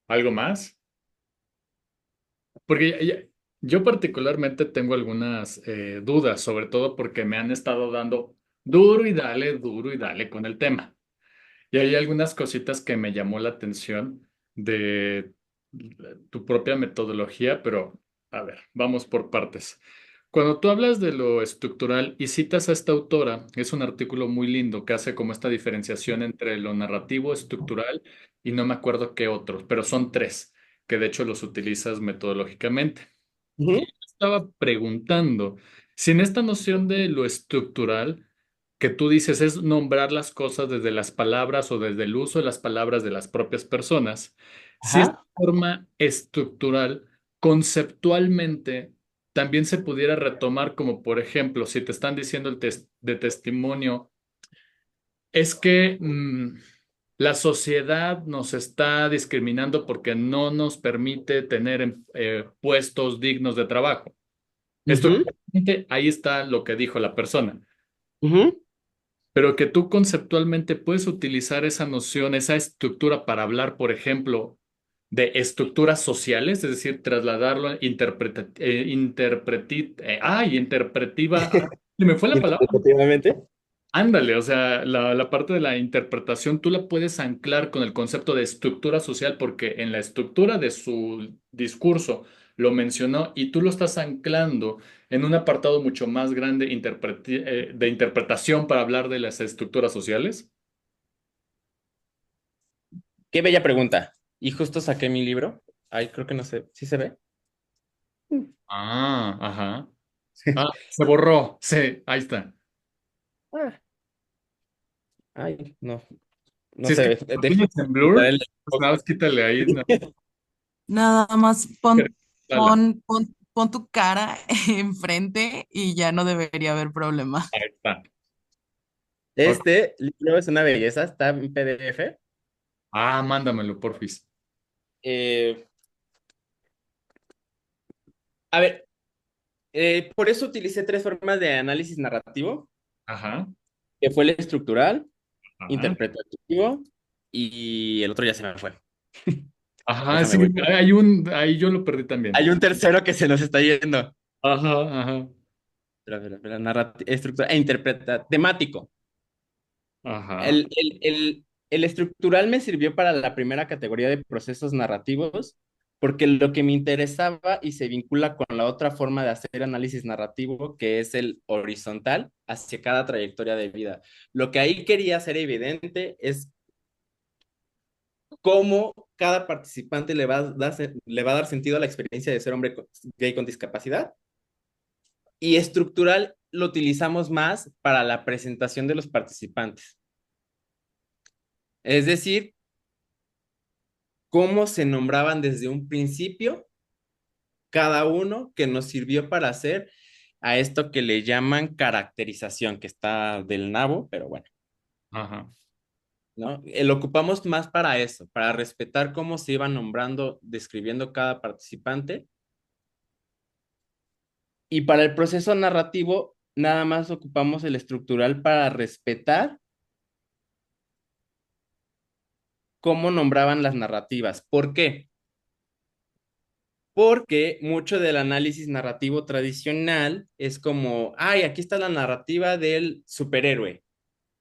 ¿Algo más? Porque yo particularmente tengo algunas dudas, sobre todo porque me han estado dando duro y dale con el tema. Y hay algunas cositas que me llamó la atención de tu propia metodología, pero a ver, vamos por partes. Cuando tú hablas de lo estructural y citas a esta autora, es un artículo muy lindo que hace como esta diferenciación entre lo narrativo, estructural y no me acuerdo qué otros, pero son tres, que de hecho los utilizas metodológicamente. Y Ujú. yo estaba preguntando si en esta noción de lo estructural que tú dices es nombrar las cosas desde las palabras o desde el uso de las palabras de las propias personas, si esta Ajá. forma estructural conceptualmente también se pudiera retomar como por ejemplo, si te están diciendo de testimonio, es que la sociedad nos está discriminando porque no nos permite tener puestos dignos de trabajo. Ujú, Estructuralmente, ahí está lo que dijo la persona, ujú. pero que tú conceptualmente puedes utilizar esa noción, esa estructura para hablar, por ejemplo, de estructuras sociales, es decir, trasladarlo interpretiva. Se me fue la palabra. Interpretativamente. Ándale, o sea, la parte de la interpretación tú la puedes anclar con el concepto de estructura social porque en la estructura de su discurso lo mencionó y tú lo estás anclando en un apartado mucho más grande de interpretación para hablar de las estructuras sociales. Qué bella pregunta. Y justo saqué mi libro. Ay, creo que no sé. ¿Sí se ve? Ah, ajá. Ah, se borró. Sí, ahí está. Ah, ay, no, no Si es se que ve. lo Déjame tienes en quitar blur, el pues nada enfoque. más quítale ahí. No. Nada más Dala. pon tu cara enfrente y ya no debería haber problema. Ahí está. Ok. Este libro es una belleza, está en PDF. Ah, mándamelo, porfis. Eh, a ver, por eso utilicé tres formas de análisis narrativo, Ajá. que fue el estructural, Ajá. interpretativo y el otro ya se me fue. Ajá, Déjame sí, voy. ahí yo lo perdí también. Hay un tercero que se nos está yendo. Ajá, ajá, Espera, estructura, interpreta, temático. ajá, El estructural me sirvió para la primera categoría de procesos narrativos, porque lo que me interesaba y se vincula con la otra forma de hacer análisis narrativo, que es el horizontal hacia cada trayectoria de vida. Lo que ahí quería hacer evidente es cómo cada participante le va a dar sentido a la experiencia de ser hombre gay con discapacidad. Y estructural lo utilizamos más para la presentación de los participantes. Es decir, cómo se nombraban desde un principio cada uno que nos sirvió para hacer a esto que le llaman caracterización, que está del nabo, pero bueno, ajá. ¿no? Lo ocupamos más para eso, para respetar cómo se iba nombrando, describiendo cada participante. Y para el proceso narrativo, nada más ocupamos el estructural para respetar cómo nombraban las narrativas. ¿Por qué? Porque mucho del análisis narrativo tradicional es como, ay, aquí está la narrativa del superhéroe,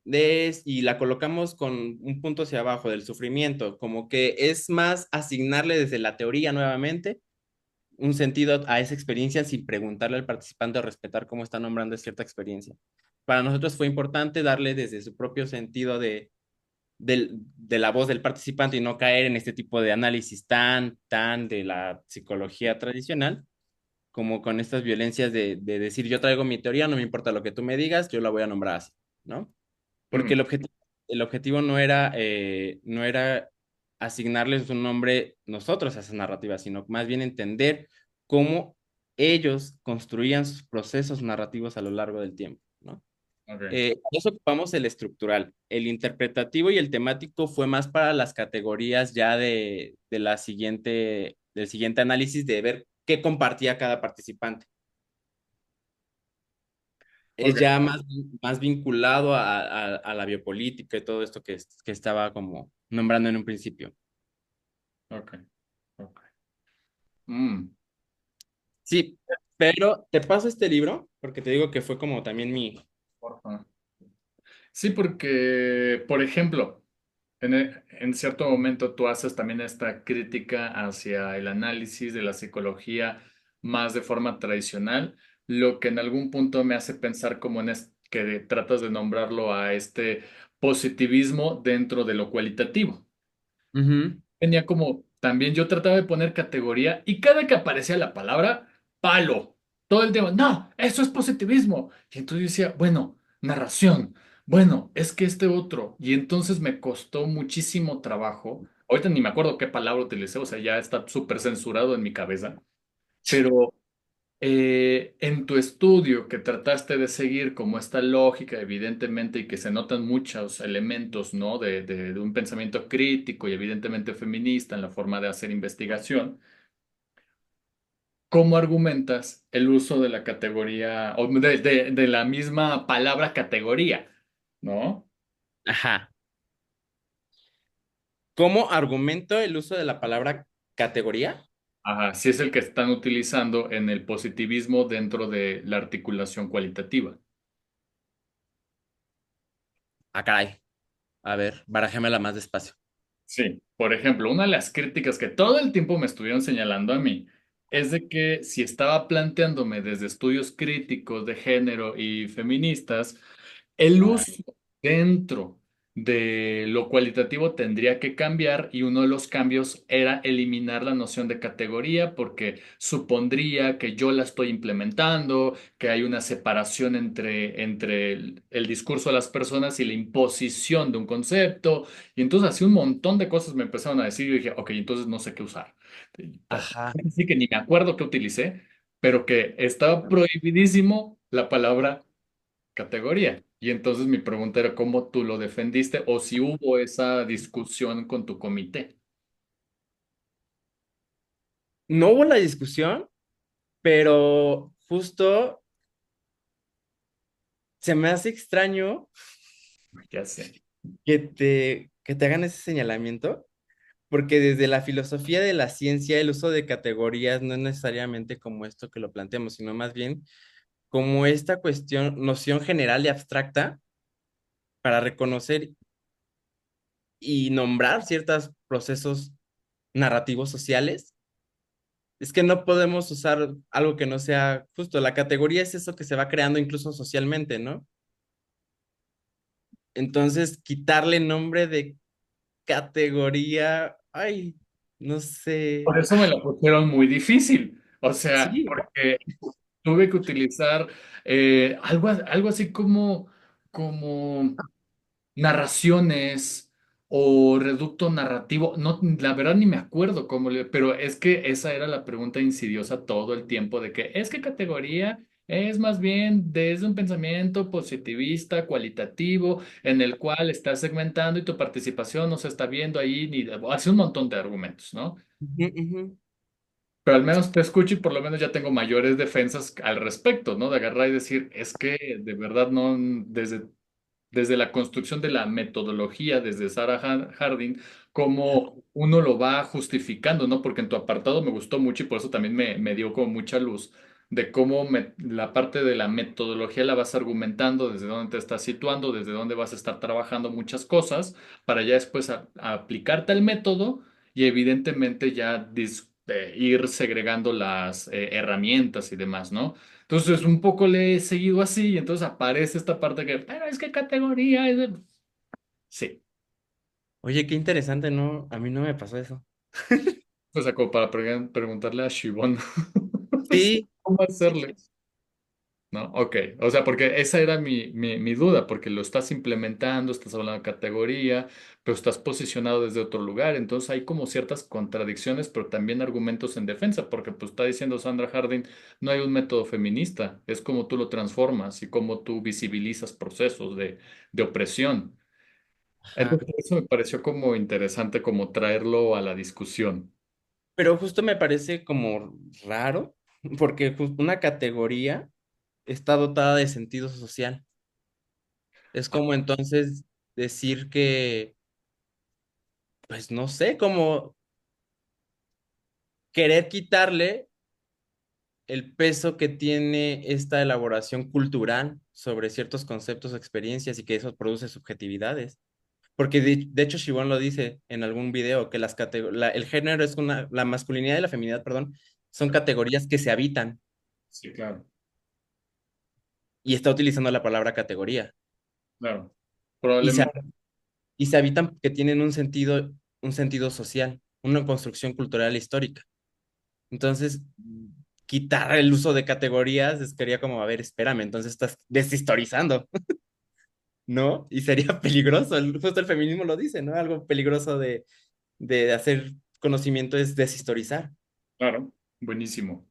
y la colocamos con un punto hacia abajo del sufrimiento, como que es más asignarle desde la teoría nuevamente un sentido a esa experiencia sin preguntarle al participante o respetar cómo está nombrando cierta experiencia. Para nosotros fue importante darle desde su propio sentido de la voz del participante y no caer en este tipo de análisis tan de la psicología tradicional, como con estas violencias de decir yo traigo mi teoría, no me importa lo que tú me digas, yo la voy a nombrar así, ¿no? Porque Mm, el objetivo no era asignarles un nombre nosotros a esas narrativas, sino más bien entender cómo ellos construían sus procesos narrativos a lo largo del tiempo, ¿no? Ok, Para eso ocupamos el estructural. El interpretativo y el temático fue más para las categorías ya del siguiente análisis de ver qué compartía cada participante. Es ok, ya más vinculado a la biopolítica y todo esto que estaba como nombrando en un principio. ok, ok. Mm, Sí, pero te paso este libro porque te digo que fue como también porfa. Sí, porque, por ejemplo, en cierto momento tú haces también esta crítica hacia el análisis de la psicología más de forma tradicional, lo que en algún punto me hace pensar como que tratas de nombrarlo a este positivismo dentro de lo cualitativo. Ujú. Tenía como, también yo trataba de poner categoría y cada que aparecía la palabra, palo, todo el tiempo, no, eso es positivismo. Y entonces yo decía, bueno, narración, bueno, es que este otro. Y entonces me costó muchísimo trabajo. Ahorita ni me acuerdo qué palabra utilicé, o sea, ya está súper censurado en mi cabeza, pero en tu estudio que trataste de seguir como esta lógica, evidentemente, y que se notan muchos elementos, ¿no? De un pensamiento crítico y evidentemente feminista en la forma de hacer investigación, ¿cómo argumentas el uso de la categoría, o de la misma palabra categoría, ¿no? Ajá. ¿Cómo argumento el uso de la palabra categoría? Ajá, si es el que están utilizando en el positivismo dentro de la articulación cualitativa. Ah, caray. A ver, barajémela más despacio. Sí, por ejemplo, una de las críticas que todo el tiempo me estuvieron señalando a mí es de que si estaba planteándome desde estudios críticos de género y feministas, el uso dentro de lo cualitativo tendría que cambiar y uno de los cambios era eliminar la noción de categoría porque supondría que yo la estoy implementando, que hay una separación entre el discurso de las personas y la imposición de un concepto. Y entonces así un montón de cosas me empezaron a decir y yo dije, ok, entonces no sé qué usar. Ajá. Sí que ni me acuerdo qué utilicé, pero que estaba prohibidísimo la palabra categoría. Y entonces mi pregunta era cómo tú lo defendiste o si hubo esa discusión con tu comité. No hubo la discusión, pero justo se me hace extraño Ya sé. que te hagan ese señalamiento, porque desde la filosofía de la ciencia el uso de categorías no es necesariamente como esto que lo planteamos, sino más bien como esta noción general y abstracta para reconocer y nombrar ciertos procesos narrativos sociales. Es que no podemos usar algo que no sea justo. La categoría es eso que se va creando incluso socialmente, ¿no? Entonces, quitarle nombre de categoría, ay, no sé. Por eso me la pusieron muy difícil. O sea, Sí. porque tuve que utilizar algo así como narraciones o reducto narrativo. No, la verdad ni me acuerdo pero es que esa era la pregunta insidiosa todo el tiempo de que es que categoría es más bien desde un pensamiento positivista, cualitativo, en el cual estás segmentando y tu participación no se está viendo ahí, ni hace un montón de argumentos, ¿no? Ujú, ujú. Pero al menos te escucho y por lo menos ya tengo mayores defensas al respecto, ¿no? De agarrar y decir, es que de verdad no, desde la construcción de la metodología, desde Sarah Harding, cómo uno lo va justificando, ¿no? Porque en tu apartado me gustó mucho y por eso también me dio como mucha luz de cómo la parte de la metodología la vas argumentando, desde dónde te estás situando, desde dónde vas a estar trabajando muchas cosas, para ya después a aplicarte el método y evidentemente ya ir segregando las herramientas y demás, ¿no? Entonces, un poco le he seguido así y entonces aparece esta parte que, pero es que categoría es Sí, Oye, qué interesante, ¿no? A mí no me pasó eso. o sea, como para preguntarle a Shibón Sí, cómo sí, hacerle. ¿no? Ok, o sea, porque esa era mi duda, porque lo estás implementando, estás hablando de categoría, pero estás posicionado desde otro lugar, entonces hay como ciertas contradicciones, pero también argumentos en defensa, porque pues está diciendo Sandra Harding, no hay un método feminista, es como tú lo transformas y cómo tú visibilizas procesos de opresión. Ajá. Entonces eso me pareció como interesante, como traerlo a la discusión. Pero justo me parece como raro, porque una categoría está dotada de sentido social. Es como entonces decir que, pues no sé, como querer quitarle el peso que tiene esta elaboración cultural sobre ciertos conceptos o experiencias y que eso produce subjetividades. Porque de hecho Shibon lo dice en algún video, que el género es la masculinidad y la feminidad, perdón, son categorías que se habitan Sí, claro, y está utilizando la palabra categoría. claro. Y se, Probablemente, y se habitan que tienen un sentido social, una construcción cultural e histórica. Entonces, quitar el uso de categorías quería como, a ver, espérame, entonces estás deshistorizando, ¿no? Y sería peligroso, justo el feminismo lo dice, ¿no? Algo peligroso de hacer conocimiento es deshistorizar. claro, buenísimo.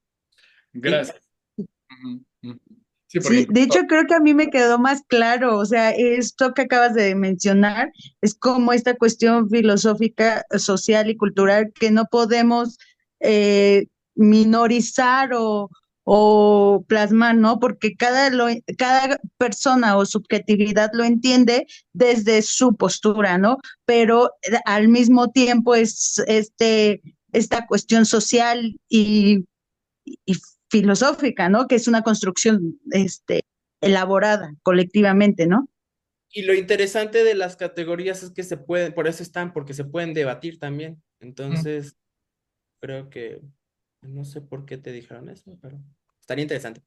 Sí, Gracias. Ujú, ujú. Sí, porque Sí, de incluso, hecho creo que a mí me quedó más claro, o sea, esto que acabas de mencionar es como esta cuestión filosófica, social y cultural que no podemos eh, minorizar o plasmar, ¿no? Porque cada persona o subjetividad lo entiende desde su postura, ¿no? Pero al mismo tiempo es esta cuestión social y filosófica, ¿no? Que es una construcción elaborada colectivamente, ¿no? y lo interesante de las categorías es que se pueden, por eso están, porque se pueden debatir también. ujú. Entonces, creo que, no sé por qué te dijeron eso, pero estaría interesante.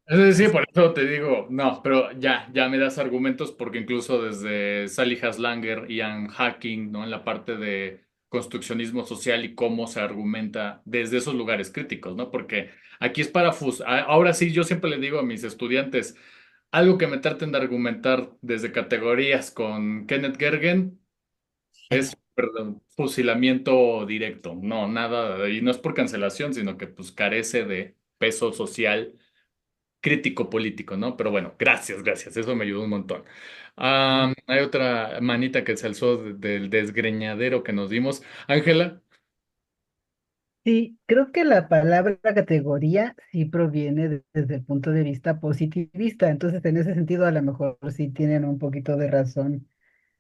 Es decir, por eso te digo, no, pero ya me das argumentos porque incluso desde Sally Haslanger, Ian Hacking, ¿no? En la parte de construccionismo social y cómo se argumenta desde esos lugares críticos, ¿no? Porque aquí es para ahora sí, yo siempre le digo a mis estudiantes, algo que me traten de argumentar desde categorías con Kenneth Gergen es, perdón, fusilamiento directo, no, nada, y no es por cancelación, sino que pues carece de peso social crítico político, ¿no? Pero bueno, gracias, eso me ayudó un montón. Hay otra manita que se alzó del desgreñadero que nos dimos. Ángela, Sí, creo que la palabra categoría sí proviene desde el punto de vista positivista, entonces en ese sentido a lo mejor sí tienen un poquito de razón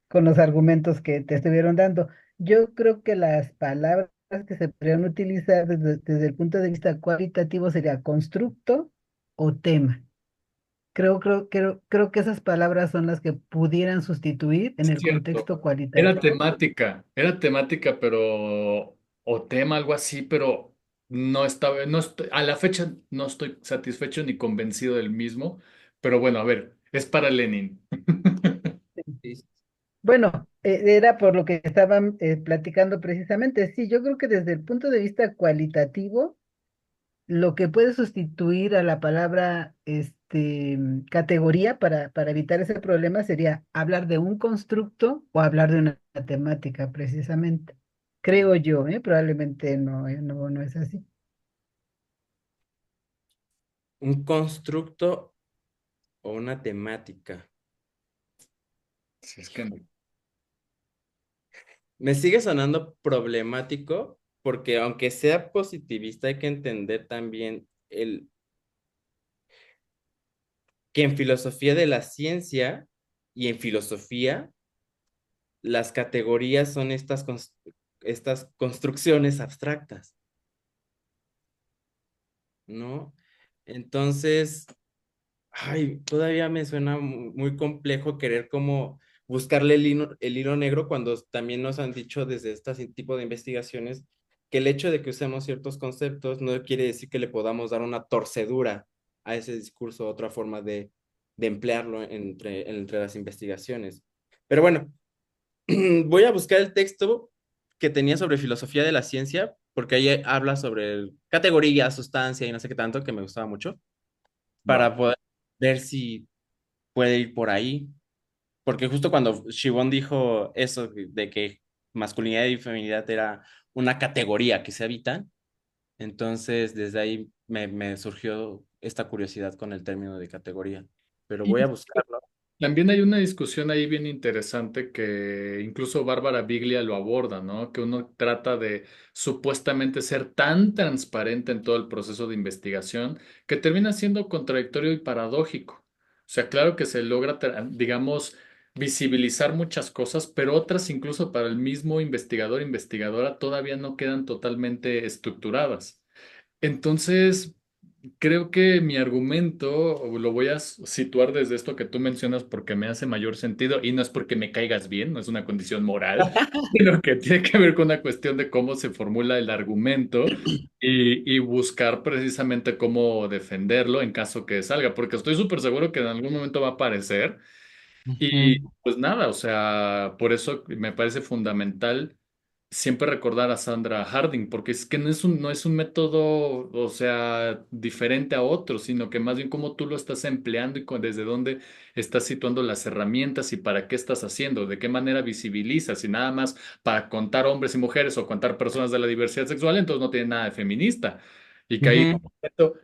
con los argumentos que te estuvieron dando. Yo creo que las palabras que se podrían utilizar desde el punto de vista cualitativo sería constructo o tema. Creo que esas palabras son las que pudieran sustituir en es el cierto, contexto cualitativo. era temática, pero, o tema, algo así, pero no estaba, no estoy, a la fecha no estoy satisfecho ni convencido del mismo, pero bueno, a ver, es para Lenin. Sí. Bueno, era por lo que estaban platicando precisamente. Sí, yo creo que desde el punto de vista cualitativo, lo que puede sustituir a la palabra categoría para evitar ese problema sería hablar de un constructo o hablar de una temática, precisamente. Creo yo, ¿eh? Probablemente no es así. Un constructo o una temática. Si es que no. Me sigue sonando problemático porque aunque sea positivista hay que entender también que en filosofía de la ciencia y en filosofía las categorías son estas construcciones abstractas, ¿no? Entonces, ay, todavía me suena muy complejo querer como buscarle el hilo negro cuando también nos han dicho desde este tipo de investigaciones que el hecho de que usemos ciertos conceptos no quiere decir que le podamos dar una torcedura a ese discurso, otra forma de emplearlo entre las investigaciones. Pero bueno, voy a buscar el texto que tenía sobre filosofía de la ciencia, porque ahí habla sobre categoría, sustancia y no sé qué tanto, que me gustaba mucho. Va. para poder ver si puede ir por ahí. Porque justo cuando Shibon dijo eso de que masculinidad y feminidad era una categoría que se habita, entonces desde ahí me surgió esta curiosidad con el término de categoría. Pero voy a buscarlo. También hay una discusión ahí bien interesante que incluso Bárbara Biglia lo aborda, ¿no? Que uno trata de supuestamente ser tan transparente en todo el proceso de investigación que termina siendo contradictorio y paradójico. O sea, claro que se logra, digamos, visibilizar muchas cosas, pero otras incluso para el mismo investigador, investigadora, todavía no quedan totalmente estructuradas. Entonces, creo que mi argumento lo voy a situar desde esto que tú mencionas porque me hace mayor sentido y no es porque me caigas bien, no es una condición moral, sino que tiene que ver con una cuestión de cómo se formula el argumento y buscar precisamente cómo defenderlo en caso que salga, porque estoy súper seguro que en algún momento va a aparecer y Ujú. pues nada, o sea, por eso me parece fundamental siempre recordar a Sandra Harding, porque es que no es un método, o sea, diferente a otro, sino que más bien cómo tú lo estás empleando y desde dónde estás situando las herramientas y para qué estás haciendo, de qué manera visibilizas, y nada más para contar hombres y mujeres o contar personas de la diversidad sexual, entonces no tiene nada de feminista. Y que ahí Ujú.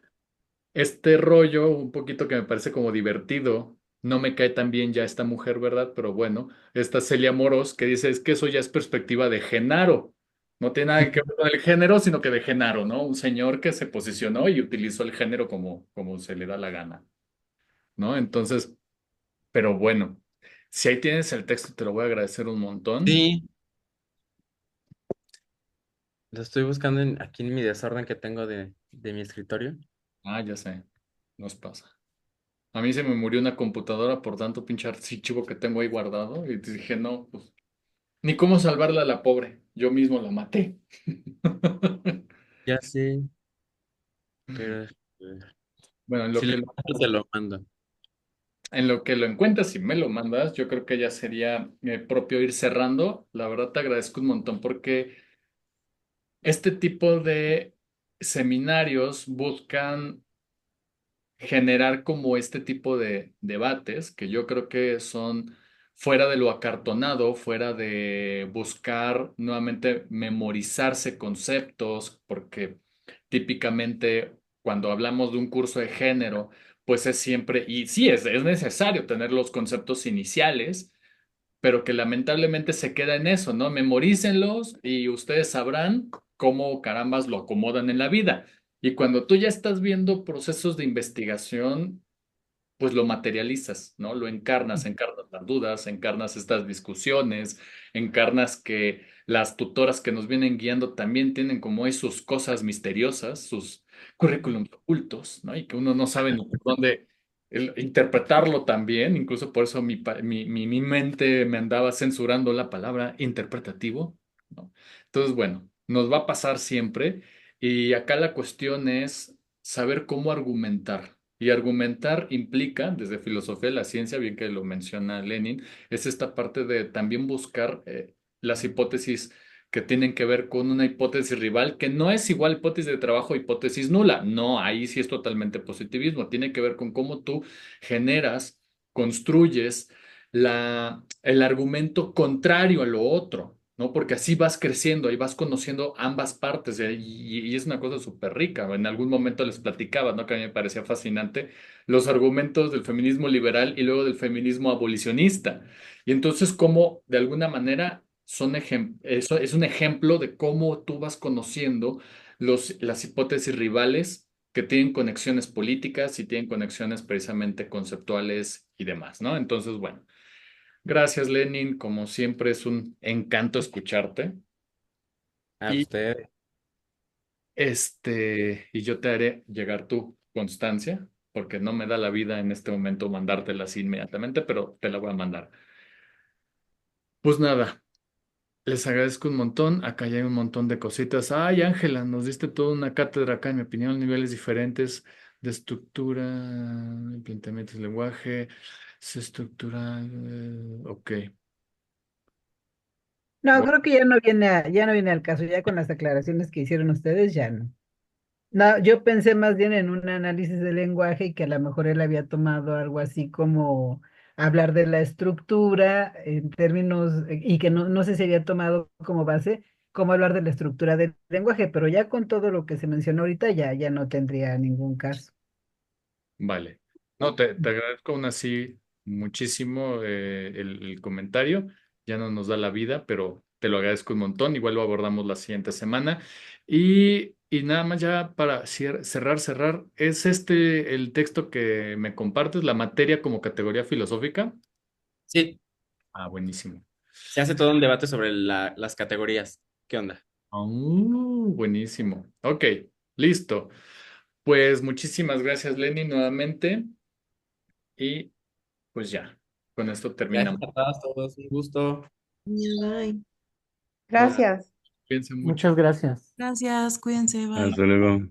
este rollo, un poquito que me parece como divertido, no me cae tan bien ya esta mujer, ¿verdad? Pero bueno, esta Celia Moros que dice es que eso ya es perspectiva de Genaro. No tiene nada que ver con el género, sino que de Genaro, ¿no? Un señor que se posicionó y utilizó el género como se le da la gana, ¿no? Entonces, pero bueno, si ahí tienes el texto, te lo voy a agradecer un montón. Sí, lo estoy buscando aquí en mi desorden que tengo de mi escritorio. Ah, ya sé, nos pasa. A mí se me murió una computadora por tanto pinche archivo que tengo ahí guardado y dije, no, pues ni cómo salvarla a la pobre. Yo mismo la maté. Ya sé, pero Bueno, si lo encuentro, te lo mando. en lo que lo encuentras y me lo mandas, yo creo que ya sería propio ir cerrando. La verdad te agradezco un montón porque este tipo de seminarios buscan generar como este tipo de debates que yo creo que son fuera de lo acartonado, fuera de buscar nuevamente memorizarse conceptos, porque típicamente cuando hablamos de un curso de género, pues es siempre, y sí, es necesario tener los conceptos iniciales, pero que lamentablemente se queda en eso, ¿no? Memorícenlos y ustedes sabrán cómo carambas lo acomodan en la vida. Y cuando tú ya estás viendo procesos de investigación, pues lo materializas, ¿no? Lo encarnas las dudas, encarnas estas discusiones, encarnas que las tutoras que nos vienen guiando también tienen como ahí sus cosas misteriosas, sus currículums ocultos, ¿no? Y que uno no sabe ni por dónde interpretarlo también, incluso por eso mi mente me andaba censurando la palabra interpretativo, ¿no? Entonces, bueno, nos va a pasar siempre y acá la cuestión es saber cómo argumentar. Y argumentar implica, desde filosofía de la ciencia, bien que lo menciona Lenin, es esta parte de también buscar las hipótesis que tienen que ver con una hipótesis rival, que no es igual hipótesis de trabajo, hipótesis nula. No, ahí sí es totalmente positivismo. Tiene que ver con cómo tú generas, construyes el argumento contrario a lo otro. ¿No? Porque así vas creciendo, ahí vas conociendo ambas partes y es una cosa súper rica. En algún momento les platicaba, ¿no? Que a mí me parecía fascinante los argumentos del feminismo liberal y luego del feminismo abolicionista. Y entonces, cómo de alguna manera eso es un ejemplo de cómo tú vas conociendo las hipótesis rivales que tienen conexiones políticas y tienen conexiones precisamente conceptuales y demás, ¿no? Entonces, bueno. Gracias, Lenin. Como siempre, es un encanto escucharte. A Y usted. y yo te haré llegar tu constancia, porque no me da la vida en este momento mandártelas inmediatamente, pero te la voy a mandar. Pues nada, les agradezco un montón. Acá ya hay un montón de cositas. Ay, Ángela, nos diste toda una cátedra acá, en mi opinión, niveles diferentes de estructura, planteamientos de lenguaje, es estructural. Ok. No, Bueno, creo que ya no viene al caso, ya con las aclaraciones que hicieron ustedes, ya no. No, yo pensé más bien en un análisis del lenguaje y que a lo mejor él había tomado algo así como hablar de la estructura en términos, y que no sé si había tomado como base cómo hablar de la estructura del lenguaje, pero ya con todo lo que se mencionó ahorita ya no tendría ningún caso. Vale. No, te agradezco aún así muchísimo el comentario. Ya no nos da la vida, pero te lo agradezco un montón. Igual lo abordamos la siguiente semana. Y nada más ya para cerrar, ¿es este el texto que me compartes, la materia como categoría filosófica? Sí, Ah, buenísimo. se hace todo un debate sobre las categorías. ¿Qué onda? Buenísimo. Ok, listo. Pues muchísimas gracias, Lenny, nuevamente. Y pues ya, con esto Gracias terminamos. a todos, un gusto. Bye. Nos Gracias. Cuídense mucho. Muchas gracias. Gracias, cuídense, bye. Hasta luego.